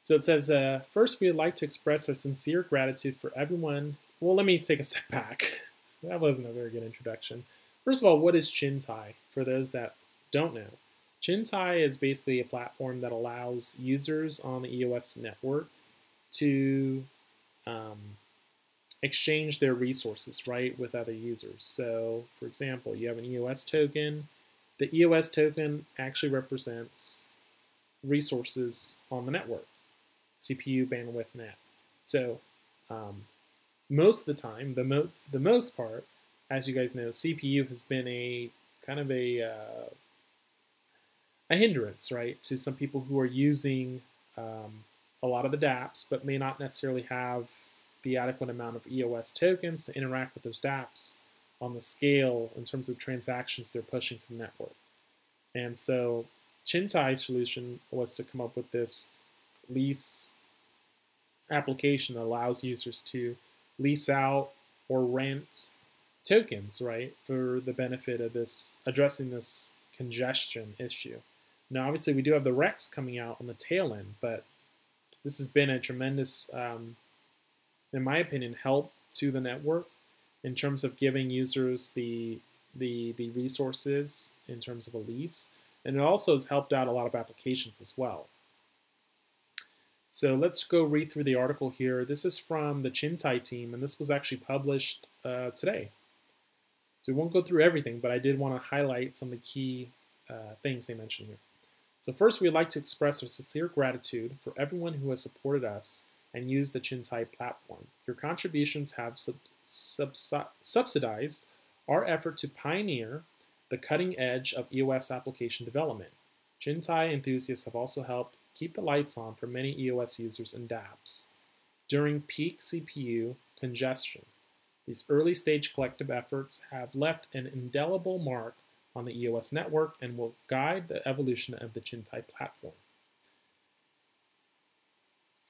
So it says, first, we would like to express our sincere gratitude for everyone. Well, let me take a step back. That wasn't a very good introduction. First of all, what is Chintai? For those that don't know, Chintai is basically a platform that allows users on the EOS network to exchange their resources, right, with other users. So, for example, you have an EOS token. The EOS token actually represents resources on the network, CPU, bandwidth, net. So most of the time, the most part, as you guys know, CPU has been a kind of a hindrance, right, to some people who are using a lot of the dApps, but may not necessarily have the adequate amount of EOS tokens to interact with those dApps on the scale in terms of transactions they're pushing to the network. And so Chintai's solution was to come up with this lease application that allows users to lease out or rent tokens, right, for the benefit of this, addressing this congestion issue. Now, obviously, we do have the Rex coming out on the tail end, but this has been a tremendous, in my opinion, help to the network in terms of giving users the resources in terms of a lease. And it also has helped out a lot of applications as well. So let's go read through the article here. This is from the Chintai team, and this was actually published today. So we won't go through everything, but I did want to highlight some of the key things they mentioned here. So first, we'd like to express our sincere gratitude for everyone who has supported us and used the Chintai platform. Your contributions have subsidized our effort to pioneer the cutting edge of EOS application development. Chintai enthusiasts have also helped keep the lights on for many EOS users and dApps during peak CPU congestion. These early stage collective efforts have left an indelible mark on the EOS network and will guide the evolution of the Chintai platform.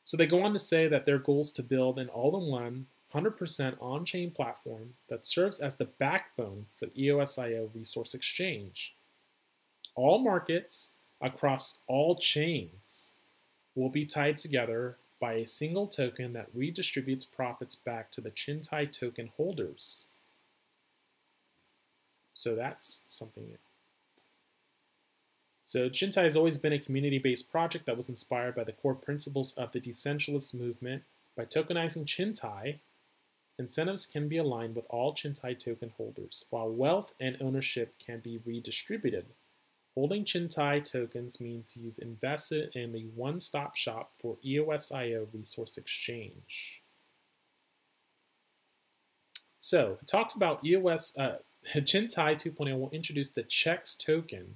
So they go on to say that their goal is to build an all-in-one 100% on-chain platform that serves as the backbone for the EOSIO resource exchange. All markets across all chains will be tied together by a single token that redistributes profits back to the Chintai token holders. So that's something new. So Chintai has always been a community-based project that was inspired by the core principles of the decentralist movement. By tokenizing Chintai, incentives can be aligned with all Chintai token holders, while wealth and ownership can be redistributed. Holding Chintai tokens means you've invested in the one-stop shop for EOSIO resource exchange. So it talks about Chintai 2.0 will introduce the Checks token,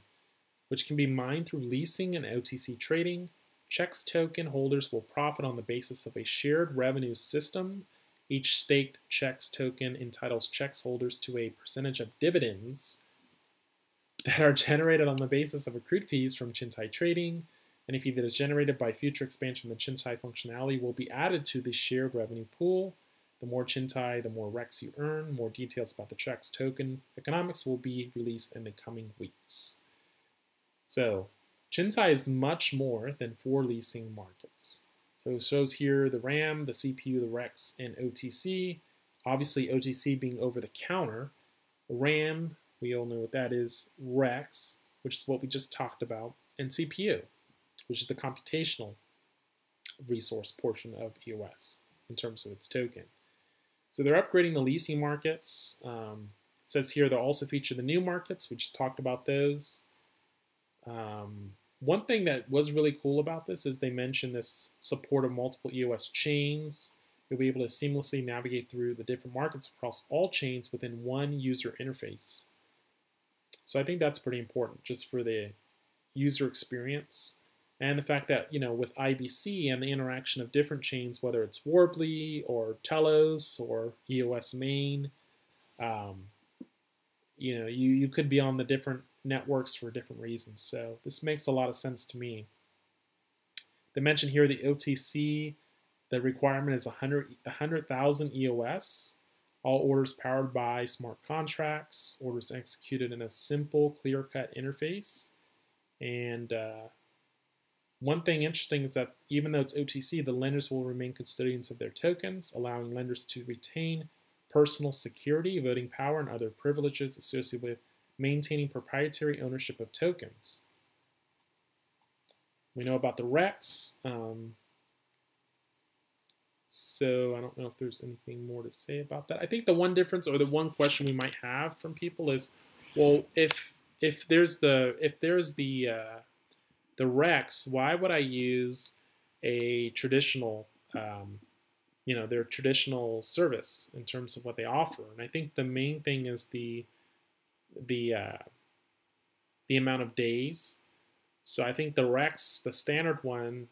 which can be mined through leasing and OTC trading. Checks token holders will profit on the basis of a shared revenue system Each staked checks token entitles checks holders to a percentage of dividends that are generated on the basis of accrued fees from Chintai trading. Any fee that is generated by future expansion of the Chintai functionality will be added to the shared revenue pool. The more Chintai, the more REX you earn. More details about the checks token economics will be released in the coming weeks. So, Chintai is much more than 4 leasing markets. So it shows here the RAM, the CPU, the REX, and OTC. Obviously, OTC being over the counter. RAM, we all know what that is. REX, which is what we just talked about, and CPU, which is the computational resource portion of EOS in terms of its token. So they're upgrading the leasing markets. It says here they'll also feature the new markets. We just talked about those. One thing that was really cool about this is they mentioned this support of multiple EOS chains. You'll be able to seamlessly navigate through the different markets across all chains within one user interface. So I think that's pretty important just for the user experience. And the fact that, with IBC and the interaction of different chains, whether it's Warbly or Telos or EOS Main, you could be on the different networks for different reasons. So this makes a lot of sense to me. They mentioned here the OTC, the requirement is 100,000 EOS. All orders powered by smart contracts, orders executed in a simple, clear-cut interface. And one thing interesting is that even though it's OTC, the lenders will remain custodians of their tokens, allowing lenders to retain personal security, voting power, and other privileges associated with maintaining proprietary ownership of tokens. We know about the REX. So I don't know if there's anything more to say about that. I think the one difference or the one question we might have from people is, well, if there's the REX, why would I use a traditional, their traditional service in terms of what they offer? And I think the main thing is the amount of days. So I think the REX, the standard one,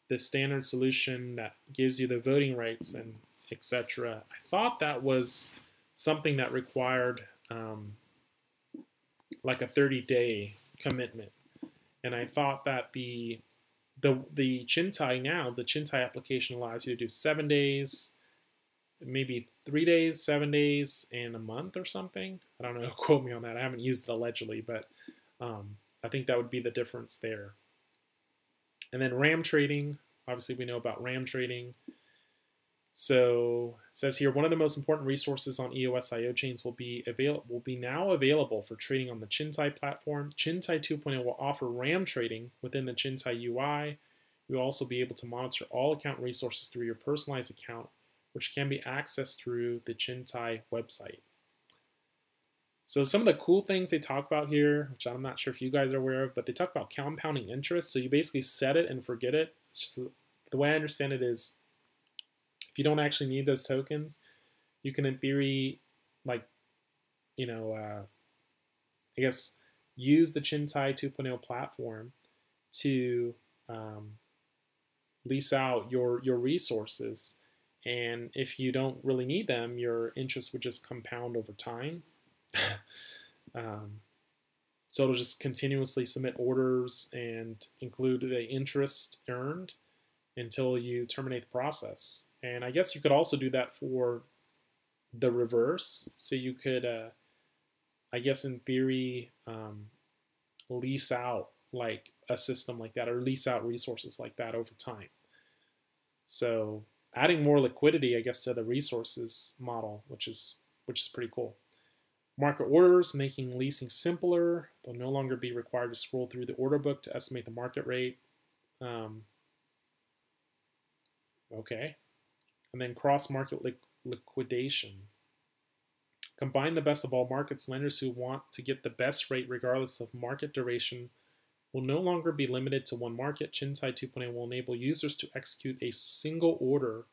the standard solution that gives you the voting rights and etc. I thought that was something that required like a 30-day commitment. And I thought that the Chintai now, the Chintai application allows you to do 7 days, maybe 3 days, 7 days, and a month or something. I don't know, quote me on that. I haven't used it allegedly, but I think that would be the difference there. And then RAM trading, obviously we know about RAM trading. So it says here, one of the most important resources on EOSIO chains will be now available for trading on the Chintai platform. Chintai 2.0 will offer RAM trading within the Chintai UI. You'll also be able to monitor all account resources through your personalized account, which can be accessed through the Chintai website. So some of the cool things they talk about here, which I'm not sure if you guys are aware of, but they talk about compounding interest. So you basically set it and forget it. It's just the way I understand it is, if you don't actually need those tokens, you can in theory, I guess, use the Chintai 2.0 platform to lease out your resources. And if you don't really need them, your interest would just compound over time. So it'll just continuously submit orders and include the interest earned until you terminate the process. And I guess you could also do that for the reverse. So you could, I guess in theory, lease out like a system like that, or lease out resources like that over time. So adding more liquidity, I guess, to the resources model, which is pretty cool. Market orders, making leasing simpler. They'll no longer be required to scroll through the order book to estimate the market rate. Okay. And then cross-market liquidation. Combine the best of all markets. Lenders who want to get the best rate regardless of market duration will no longer be limited to one market. Chintai 2.0 will enable users to execute a single order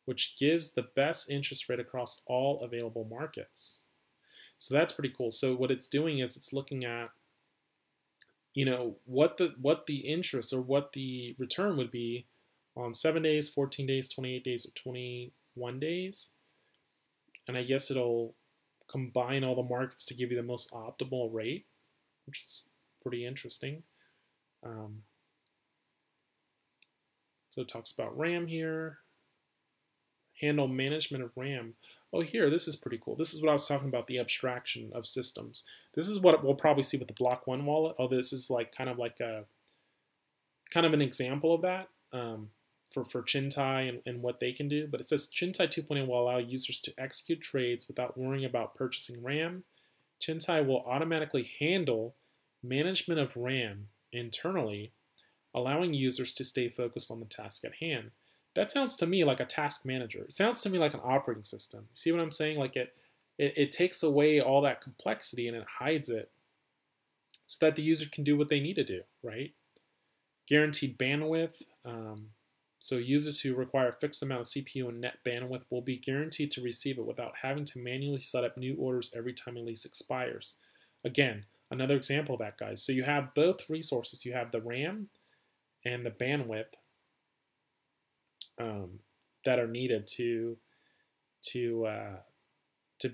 which gives the best interest rate across all available markets. So that's pretty cool. So what it's doing is it's looking at, what the interest or what the return would be on 7 days, 14 days, 28 days, or 1 days. And I guess it'll combine all the markets to give you the most optimal rate, which is pretty interesting. So it talks about RAM here. Handle management of RAM. Oh, here, this is pretty cool. This is what I was talking about, the abstraction of systems. This is what we'll probably see with the Block 1 wallet. Oh, this is like kind of an example of that for Chintai and what they can do. But it says Chintai 2.0 will allow users to execute trades without worrying about purchasing RAM. Chintai will automatically handle management of RAM internally, allowing users to stay focused on the task at hand. That sounds to me like a task manager. It sounds to me like an operating system. See what I'm saying? Like it takes away all that complexity and it hides it so that the user can do what they need to do, right? Guaranteed bandwidth. So users who require a fixed amount of CPU and net bandwidth will be guaranteed to receive it without having to manually set up new orders every time a lease expires. Again, another example of that, guys. So you have both resources. You have the RAM and the bandwidth that are needed to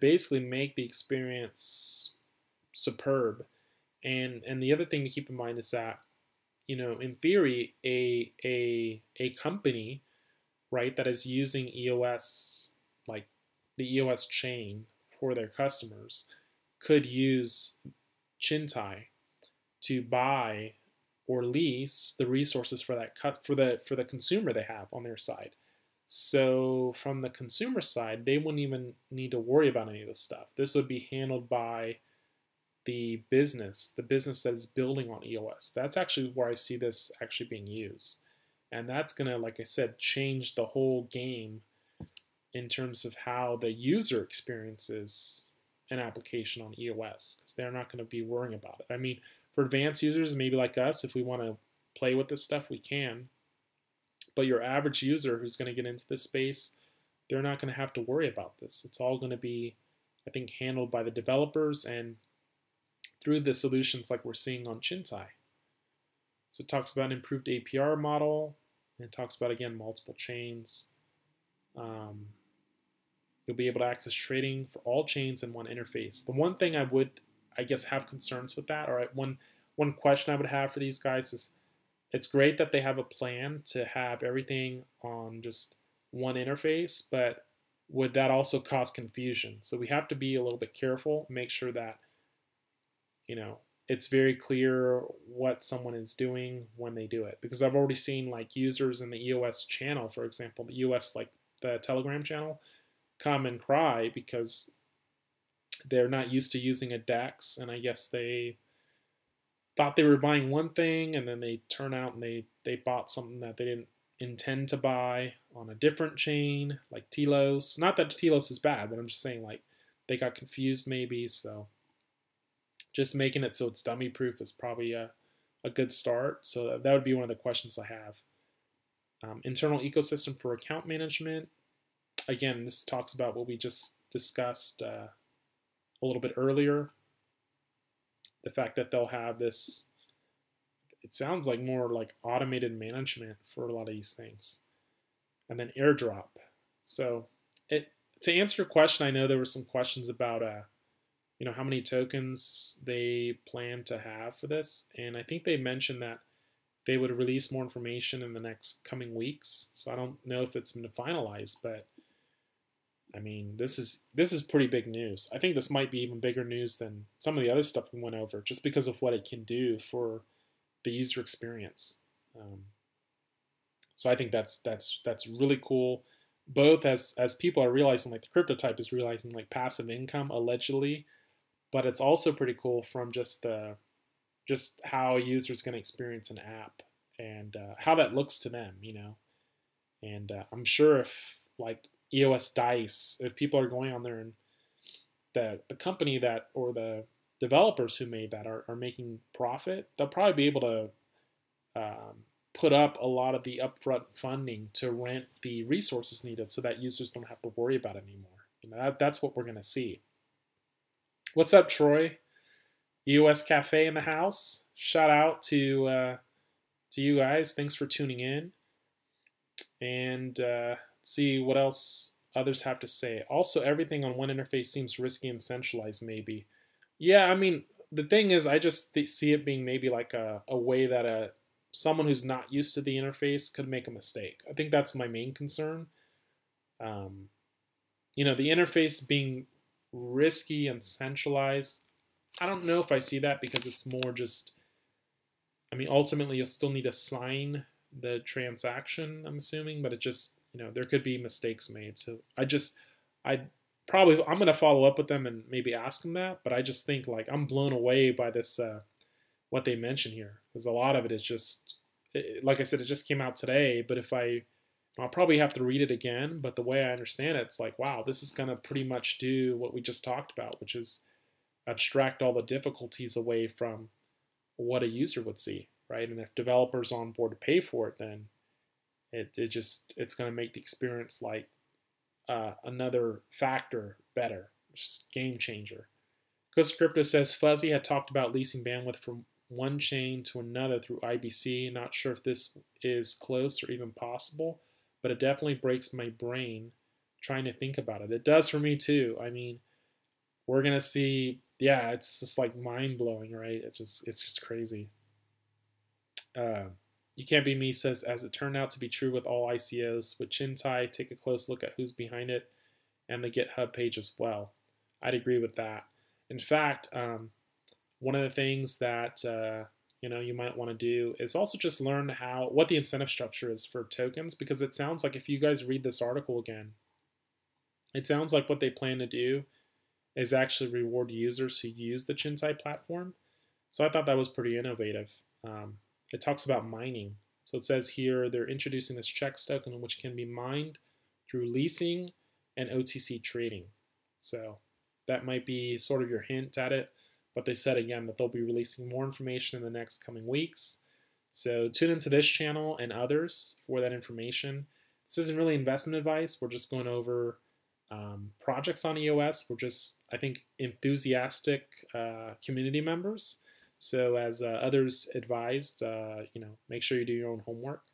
basically make the experience superb. And the other thing to keep in mind is that, you know, in theory, a company, right, that is using EOS, like the EOS chain for their customers, could use Chintai to buy or lease the resources for that for the consumer they have on their side. So from the consumer side, they wouldn't even need to worry about any of this stuff. This would be handled by the business that is building on EOS. That's actually where I see this actually being used. And that's gonna, like I said, change the whole game in terms of how the user experiences an application on EOS, because they're not gonna be worrying about it. I mean, for advanced users, maybe like us, if we want to play with this stuff, we can. But your average user who's going to get into this space, they're not going to have to worry about this. It's all going to be, I think, handled by the developers and through the solutions like we're seeing on Chintai. So it talks about an improved APR model, and it talks about, again, multiple chains. You'll be able to access trading for all chains in one interface. The one thing I would, I guess, have concerns with that, or one question I would have for these guys is, it's great that they have a plan to have everything on just one interface, but would that also cause confusion? So we have to be a little bit careful, make sure that, you know, it's very clear what someone is doing when they do it. Because I've already seen like users in the EOS channel, for example, the EOS, like the Telegram channel, come and cry because they're not used to using a DEX, and I guess they thought they were buying one thing, and then they turn out and they bought something that they didn't intend to buy on a different chain, like Telos. Not that Telos is bad, but I'm just saying, like, they got confused maybe, so just making it so it's dummy proof is probably a good start. So that would be one of the questions I have. Internal ecosystem for account management. Again, this talks about what we just discussed a little bit earlier. The fact that they'll have this, it sounds like more like automated management for a lot of these things. And then airdrop. So to answer your question, I know there were some questions about you know, how many tokens they plan to have for this. And I think they mentioned that they would release more information in the next coming weeks. So I don't know if it's been finalized, but I mean, this is pretty big news. I think this might be even bigger news than some of the other stuff we went over, just because of what it can do for the user experience. So I think that's really cool. Both as people are realizing, like the crypto type is realizing like passive income allegedly, but it's also pretty cool from just how a user's going to experience an app and how that looks to them, you know. And I'm sure if like EOS Dice, if people are going on there and the company that, or the developers who made that are making profit, they'll probably be able to put up a lot of the upfront funding to rent the resources needed so that users don't have to worry about it anymore. You know, that's what we're going to see. What's up, Troy? EOS Cafe in the house. Shout out to you guys. Thanks for tuning in. And see what else others have to say. Also, everything on one interface seems risky and centralized, maybe. Yeah, I mean, the thing is, I just see it being maybe like a way that someone who's not used to the interface could make a mistake. I think that's my main concern. You know, the interface being risky and centralized, I don't know if I see that, because it's more just, I mean, ultimately you'll still need to sign the transaction, I'm assuming, but it just, you know, there could be mistakes made. So I'm going to follow up with them and maybe ask them that, but I just think, like, I'm blown away by this, what they mention here, because a lot of it is just, like I said, it just came out today, but I'll probably have to read it again, but the way I understand it, it's like, wow, this is going to pretty much do what we just talked about, which is abstract all the difficulties away from what a user would see, right? And if developers are on board to pay for it, then it's going to make the experience like another factor better, just game changer. Because Crypto says Fuzzy had talked about leasing bandwidth from one chain to another through IBC. Not sure if this is close or even possible, but it definitely breaks my brain trying to think about it. It does for me too. I mean, we're gonna see. Yeah, it's just like mind blowing, right? It's just crazy. You Can't Be Me says, as it turned out to be true with all ICOs, with Chintai, take a close look at who's behind it and the GitHub page as well. I'd agree with that. In fact, one of the things that you might want to do is also just learn what the incentive structure is for tokens, because it sounds like, if you guys read this article again, it sounds like what they plan to do is actually reward users who use the Chintai platform. So I thought that was pretty innovative. It talks about mining. So it says here they're introducing this checks token, which can be mined through leasing and OTC trading. So that might be sort of your hint at it. But they said again that they'll be releasing more information in the next coming weeks. So tune into this channel and others for that information. This isn't really investment advice. We're just going over projects on EOS. We're just, I think, enthusiastic community members. So as others advised, make sure you do your own homework.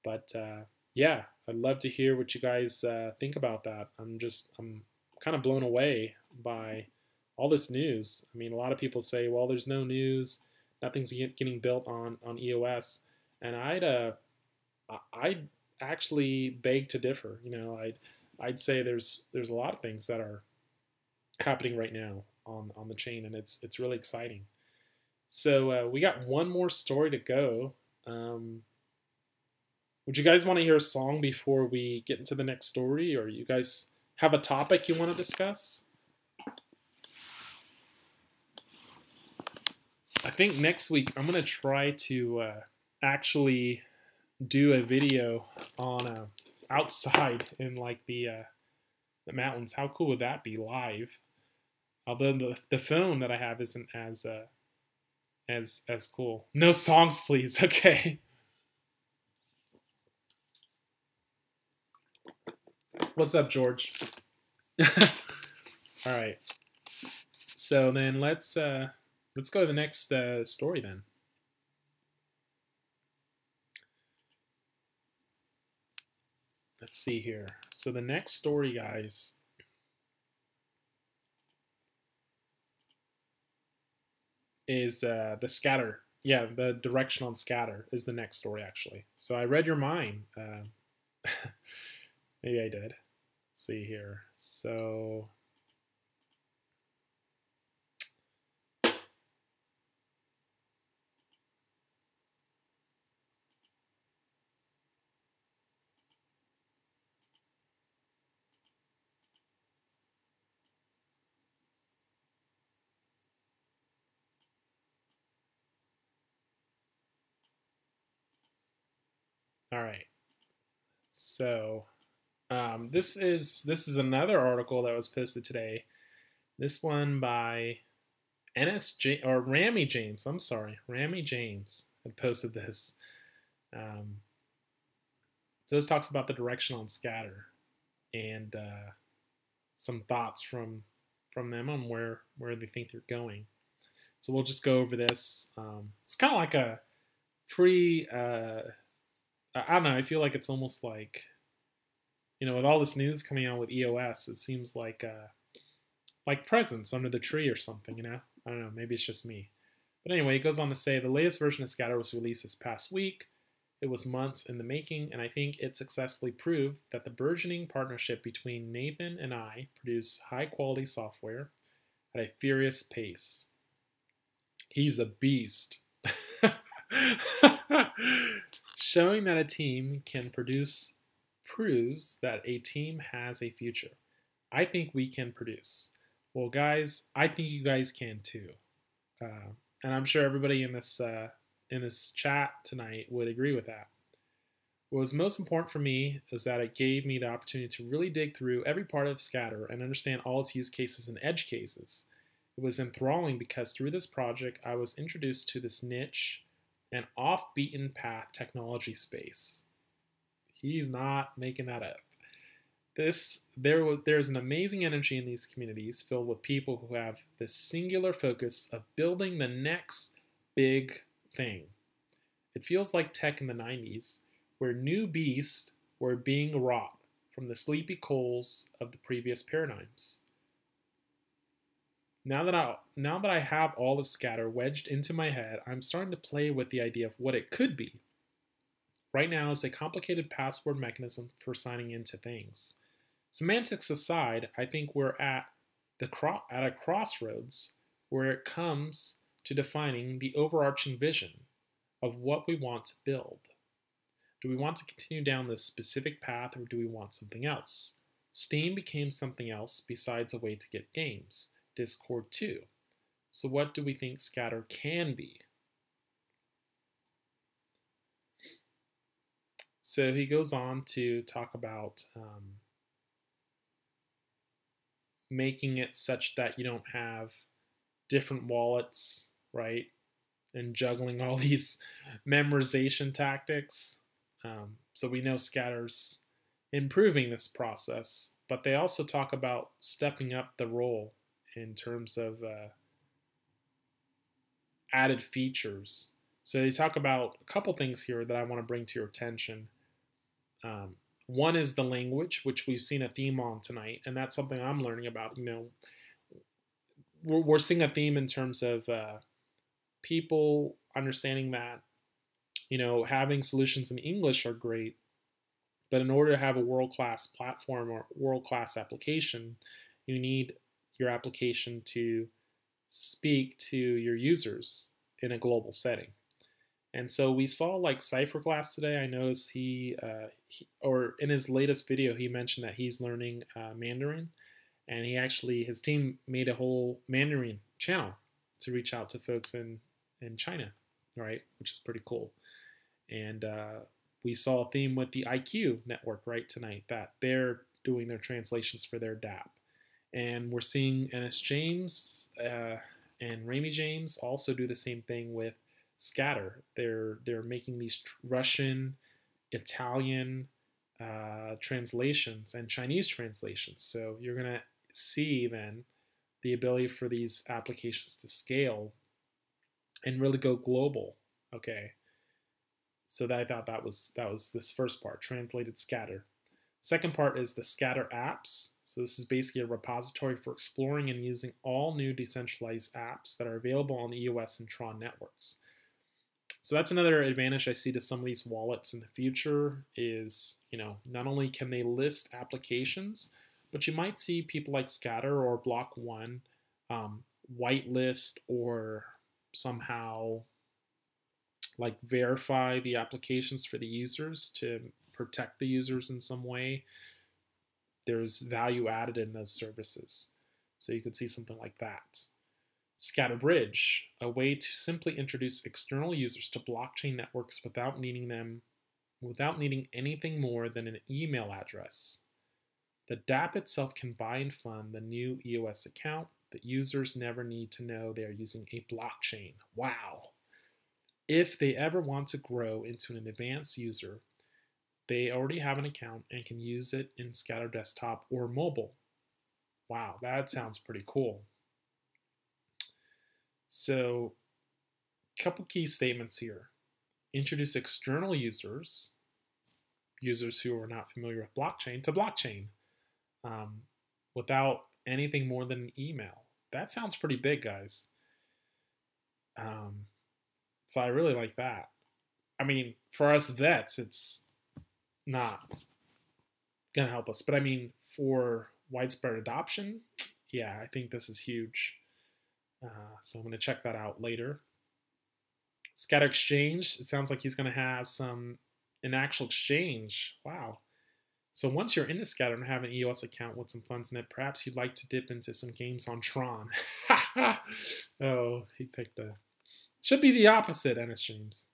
But yeah, I'd love to hear what you guys think about that. I'm kind of blown away by all this news. I mean, a lot of people say, well, there's no news, nothing's getting built on EOS, and I'd actually beg to differ. I'd say there's a lot of things that are happening right now on the chain, and it's really exciting. So we got one more story to go. Would you guys want to hear a song before we get into the next story, or you guys have a topic you want to discuss? I think next week I'm going to try to actually do a video on outside in like the mountains. How cool would that be live? Although the phone that I have isn't as cool. No songs, please. Okay. What's up, George? All right. So then let's go to the next story then. Let's see here. So the next story, guys, is the scatter. Yeah, the direction on scatter is the next story, actually. So I read your mind. Maybe I did. Let's see here. So all right. So this is another article that was posted today. This one by Rami James. I'm sorry, Rami James had posted this. So this talks about the direction on scatter and some thoughts from them on where they think they're going. So we'll just go over this. It's kind of like a I don't know. I feel like it's almost like, with all this news coming out with EOS, it seems like presents under the tree or something, I don't know, maybe it's just me. But anyway, it goes on to say the latest version of Scatter was released this past week. It was months in the making, and I think it successfully proved that the burgeoning partnership between Nathan and I produce high-quality software at a furious pace. He's a beast. Showing that a team can produce proves that a team has a future. I think we can produce. Well, guys, I think you guys can too. And I'm sure everybody in this chat tonight would agree with that. What was most important for me is that it gave me the opportunity to really dig through every part of Scatter and understand all its use cases and edge cases. It was enthralling because through this project, I was introduced to this niche and off-beaten path technology space. He's not making that up. There's an amazing energy in these communities filled with people who have this singular focus of building the next big thing. It feels like tech in the 90s, where new beasts were being wrought from the sleepy coals of the previous paradigms. Now that I have all of Scatter wedged into my head, I'm starting to play with the idea of what it could be. Right now, it's a complicated password mechanism for signing into things. Semantics aside, I think we're at a crossroads where it comes to defining the overarching vision of what we want to build. Do we want to continue down this specific path, or do we want something else? Steam became something else besides a way to get games. Discord too. So what do we think Scatter can be? So he goes on to talk about making it such that you don't have different wallets, right? And juggling all these memorization tactics. So we know Scatter's improving this process, but they also talk about stepping up the role in terms of added features. So they talk about a couple things here that I want to bring to your attention. One is the language, which we've seen a theme on tonight, and that's something I'm learning about. We're seeing a theme in terms of people understanding that, having solutions in English are great, but in order to have a world-class platform or world-class application, you need your application to speak to your users in a global setting. And so we saw like Cypherglass today. I noticed he in his latest video, he mentioned that he's learning Mandarin, and his team made a whole Mandarin channel to reach out to folks in China, right? Which is pretty cool. And we saw a theme with the IQ network, right, tonight, that they're doing their translations for their dApp. And we're seeing NS James and Ramy James also do the same thing with Scatter. They're making these Russian, Italian translations and Chinese translations. So you're going to see then the ability for these applications to scale and really go global. Okay. So I thought that was this first part, translated Scatter. Second part is the Scatter apps. So this is basically a repository for exploring and using all new decentralized apps that are available on the EOS and Tron networks. So that's another advantage I see to some of these wallets in the future is, not only can they list applications, but you might see people like Scatter or Block One whitelist or somehow like verify the applications for the users to protect the users in some way. There's value added in those services. So you could see something like that. Scatter Bridge, a way to simply introduce external users to blockchain networks without needing anything more than an email address. The dApp itself can buy and fund the new EOS account, but users never need to know they are using a blockchain. Wow. If they ever want to grow into an advanced user, they already have an account and can use it in Scatter Desktop or mobile. Wow, that sounds pretty cool. So, a couple key statements here. Introduce external users. users who are not familiar with blockchain to blockchain without anything more than an email. That sounds pretty big, guys. So I really like that. I mean, for us vets, it's not going to help us. But I mean, for widespread adoption, yeah, I think this is huge. So I'm going to check that out later. Scatter Exchange, it sounds like he's going to have an actual exchange. Wow. So once you're into Scatter and have an EOS account with some funds in it, perhaps you'd like to dip into some games on Tron. Oh, he picked a... Should be the opposite, Ennis James.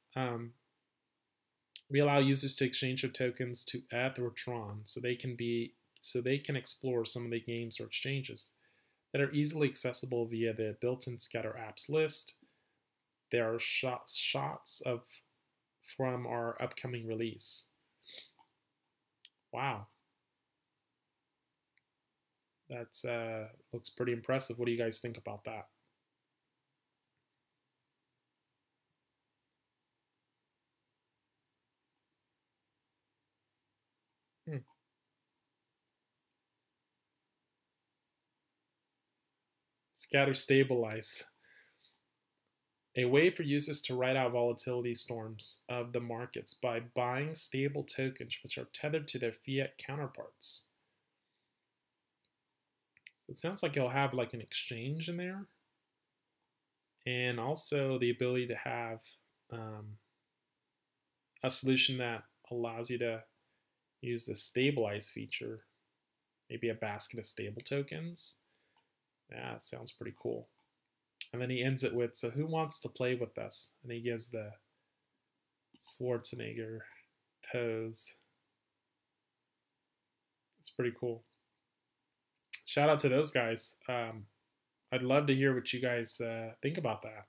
We allow users to exchange their tokens to ETH or Tron, so they can explore some of the games or exchanges that are easily accessible via the built-in Scatter apps list. There are shots from our upcoming release. Wow. That's looks pretty impressive. What do you guys think about that? Scatter Stabilize. A way for users to ride out volatility storms of the markets by buying stable tokens which are tethered to their fiat counterparts. So it sounds like you'll have like an exchange in there, and also the ability to have a solution that allows you to use the stabilize feature, maybe a basket of stable tokens. Yeah, that sounds pretty cool. And then he ends it with, so who wants to play with us? And he gives the Schwarzenegger pose. It's pretty cool. Shout out to those guys. I'd love to hear what you guys think about that.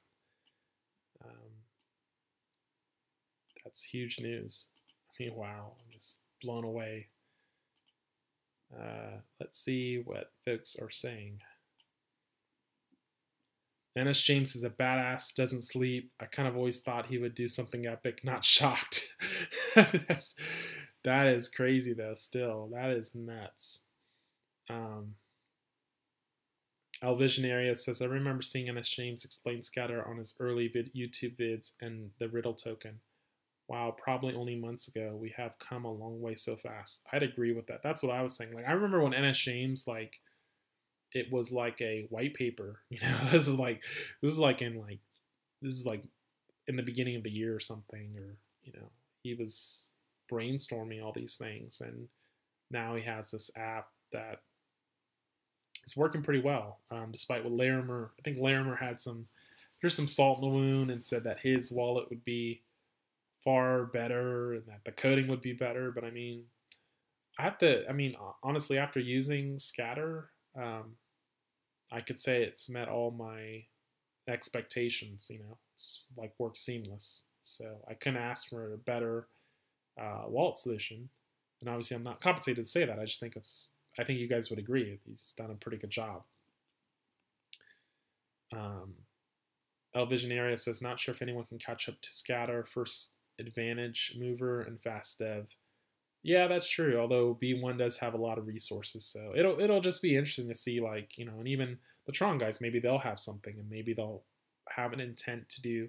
That's huge news. I mean, wow, I'm just blown away. Let's see what folks are saying. Ennis James is a badass, doesn't sleep. I kind of always thought he would do something epic, not shocked. That is crazy, though, still. That is nuts. Visionaria says, I remember seeing Ennis James explain Scatter on his early YouTube vids and the Riddle token. Wow, probably only months ago. We have come a long way so fast. I'd agree with that. That's what I was saying. Like, I remember when Ennis James, like, it was like a white paper, you know. This is like in the beginning of the year or something, or you know, he was brainstorming all these things, and now he has this app that is working pretty well, despite what Larimer. I think Larimer had there's some salt in the wound and said that his wallet would be far better and that the coding would be better. But I mean, honestly, after using Scatter, I could say it's met all my expectations. You know, it's like worked seamless. So I couldn't ask for a better wallet solution. And obviously, I'm not compensated to say that. I just think I think you guys would agree. He's done a pretty good job. El Visionaria says, not sure if anyone can catch up to Scatter, First Advantage, Mover, and Fast Dev. Yeah, that's true. Although B1 does have a lot of resources, so it'll just be interesting to see, like, you know, and even the Tron guys, maybe they'll have something, and maybe they'll have an intent to do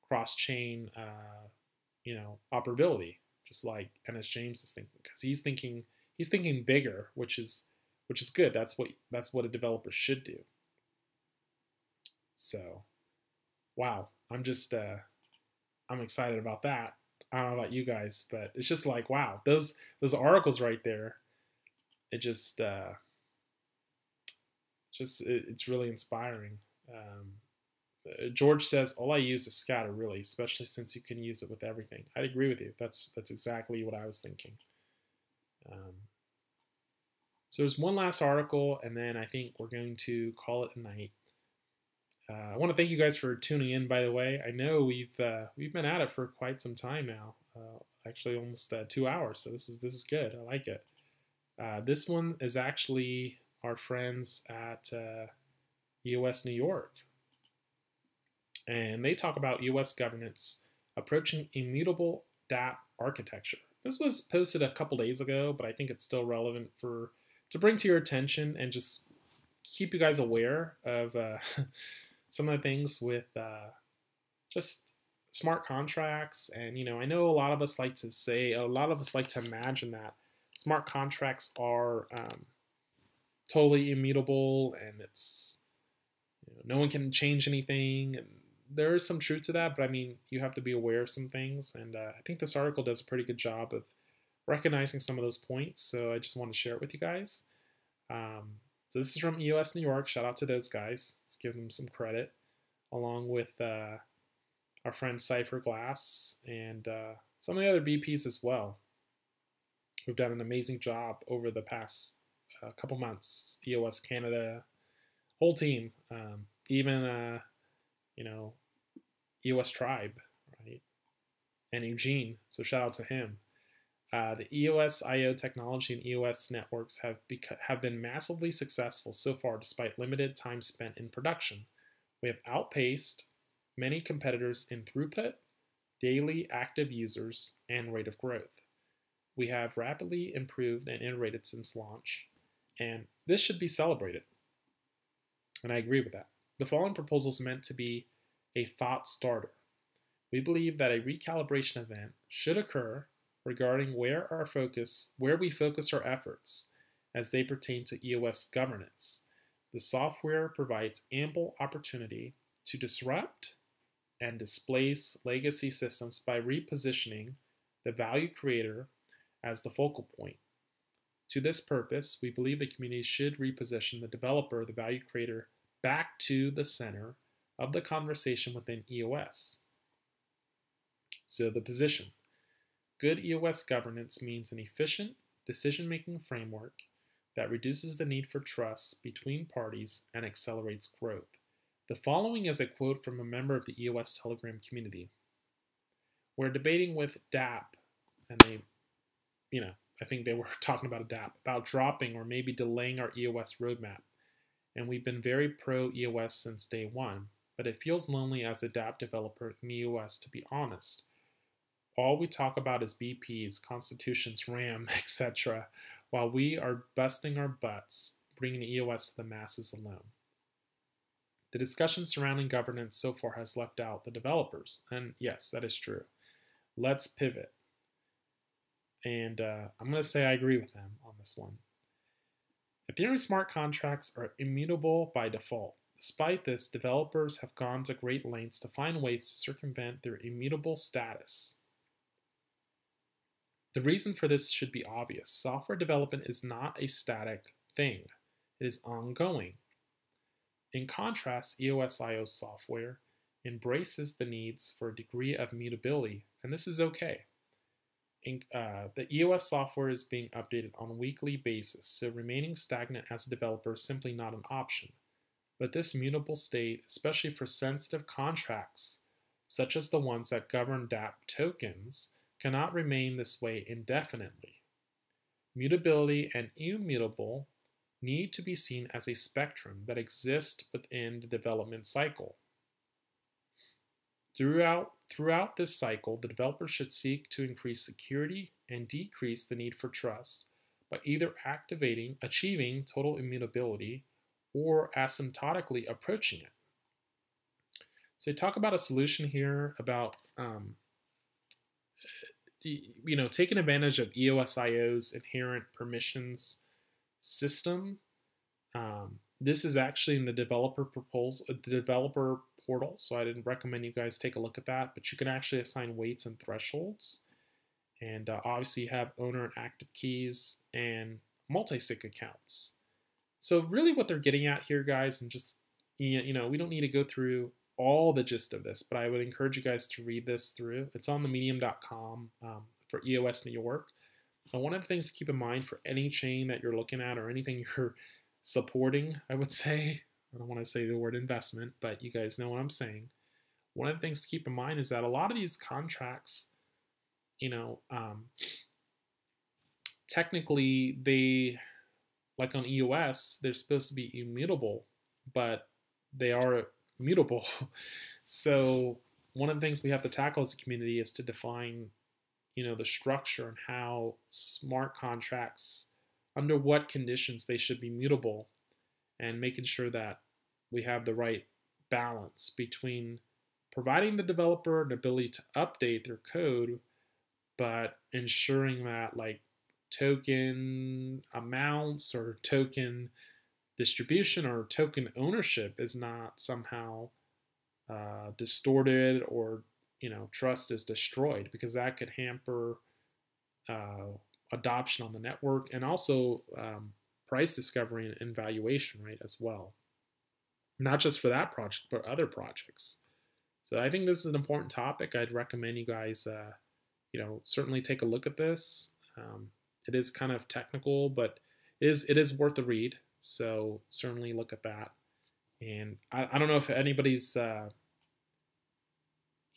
cross-chain, you know, operability, just like Ennis James is thinking, because he's thinking bigger, which is good. That's what a developer should do. So, wow, I'm excited about that. I don't know about you guys, but it's just like, wow, those articles right there. It it's really inspiring. George says, all I use is Scatter, really, especially since you can use it with everything. I'd agree with you. That's exactly what I was thinking. So there's one last article, and then I think we're going to call it a night. I want to thank you guys for tuning in, by the way. I know we've been at it for quite some time now, actually almost 2 hours, so this is good. I like it. This one is actually our friends at EOS New York, and they talk about EOS governance, approaching immutable dApp architecture. this was posted a couple days ago, but I think it's still relevant to bring to your attention and just keep you guys aware of some of the things with just smart contracts. And I know a lot of us like to imagine that smart contracts are totally immutable, and it's no one can change anything. And there is some truth to that, but I mean, you have to be aware of some things. And I think this article does a pretty good job of recognizing some of those points. So I just want to share it with you guys. So this is from EOS New York. Shout out to those guys. Let's give them some credit, along with our friend Cypher Glass and some of the other BPs as well, who've done an amazing job over the past couple months. EOS Canada, whole team, even EOS Tribe, right? And Eugene. So shout out to him. The EOSIO technology and EOS networks have been massively successful so far, despite limited time spent in production. We have outpaced many competitors in throughput, daily active users, and rate of growth. We have rapidly improved and iterated since launch, and this should be celebrated. And I agree with that. The following proposal is meant to be a thought starter. We believe that a recalibration event should occur regarding where we focus our efforts as they pertain to EOS governance. The software provides ample opportunity to disrupt and displace legacy systems by repositioning the value creator as the focal point. To this purpose, we believe the community should reposition the developer, the value creator, back to the center of the conversation within EOS. So the position. Good EOS governance means an efficient decision-making framework that reduces the need for trust between parties and accelerates growth. The following is a quote from a member of the EOS Telegram community. We're debating with dApp, and I think they were talking about a dApp, about dropping or maybe delaying our EOS roadmap. And we've been very pro-EOS since day one, but it feels lonely as a dApp developer in EOS, to be honest. All we talk about is BPs, constitutions, RAM, etc., while we are busting our butts bringing EOS to the masses alone. The discussion surrounding governance so far has left out the developers, and yes, that is true. Let's pivot. And I'm going to say I agree with them on this one. Ethereum smart contracts are immutable by default. Despite this, developers have gone to great lengths to find ways to circumvent their immutable status. The reason for this should be obvious. Software development is not a static thing. It is ongoing. In contrast, EOSIO software embraces the needs for a degree of mutability, and this is okay. The EOS software is being updated on a weekly basis, so remaining stagnant as a developer is simply not an option. But this mutable state, especially for sensitive contracts, such as the ones that govern dApp tokens, cannot remain this way indefinitely. Mutability and immutable need to be seen as a spectrum that exists within the development cycle. Throughout this cycle, the developer should seek to increase security and decrease the need for trust by either achieving total immutability or asymptotically approaching it. So talk about a solution here about taking advantage of EOSIO's inherent permissions system. This is actually in the developer portal, so I didn't recommend you guys take a look at that, but you can actually assign weights and thresholds. And obviously you have owner and active keys and multi-sig accounts. So really what they're getting at here, guys, and just, we don't need to go through all the gist of this, but I would encourage you guys to read this through. It's on the medium.com for EOS New York. And one of the things to keep in mind for any chain that you're looking at or anything you're supporting, I would say, I don't want to say the word investment, but you guys know what I'm saying. One of the things to keep in mind is that a lot of these contracts, technically they, like on EOS, they're supposed to be immutable, but they are mutable. So one of the things we have to tackle as a community is to define the structure and how smart contracts, under what conditions they should be mutable, and making sure that we have the right balance between providing the developer an ability to update their code, but ensuring that like token amounts or token distribution or token ownership is not somehow distorted, or trust is destroyed, because that could hamper adoption on the network, and also price discovery and valuation, right, as well. Not just for that project, but other projects. So I think this is an important topic. I'd recommend you guys, certainly take a look at this. It is kind of technical, but it is worth a read. So certainly look at that. And I don't know if anybody's had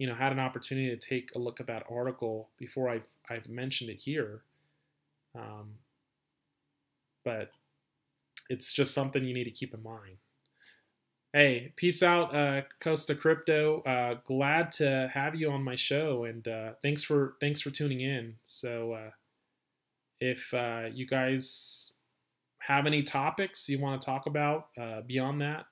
an opportunity to take a look at that article before I've mentioned it here. But it's just something you need to keep in mind. Hey, peace out, Costa Crypto. Glad to have you on my show, and thanks for tuning in. So if you guys have any topics you want to talk about beyond that,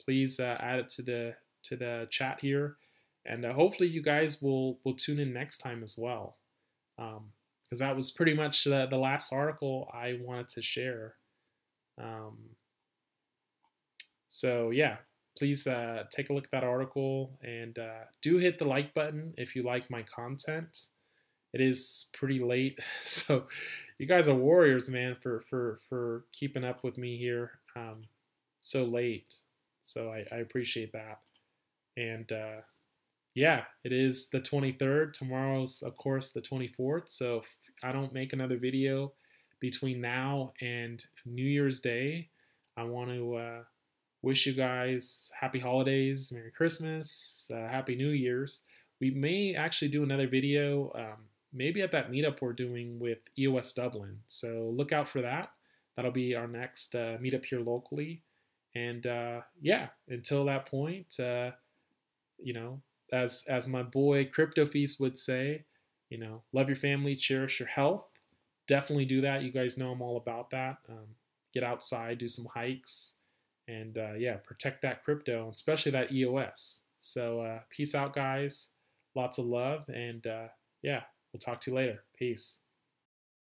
please add it to the chat here, and hopefully you guys will tune in next time as well, because that was pretty much the last article I wanted to share. So yeah, please take a look at that article, and do hit the like button if you like my content. It is pretty late, so you guys are warriors, man, for keeping up with me here so late. So I appreciate that. And yeah, it is the 23rd. Tomorrow's, of course, the 24th. So if I don't make another video between now and New Year's Day, I want to wish you guys happy holidays, Merry Christmas, Happy New Year's. We may actually do another video, maybe at that meetup we're doing with EOS Dublin. So look out for that. That'll be our next meetup here locally. And yeah, until that point, as my boy Crypto Feez would say, love your family, cherish your health. Definitely do that. You guys know I'm all about that. Get outside, do some hikes, and yeah, protect that crypto, especially that EOS. So peace out, guys. Lots of love, and yeah, we'll talk to you later. Peace.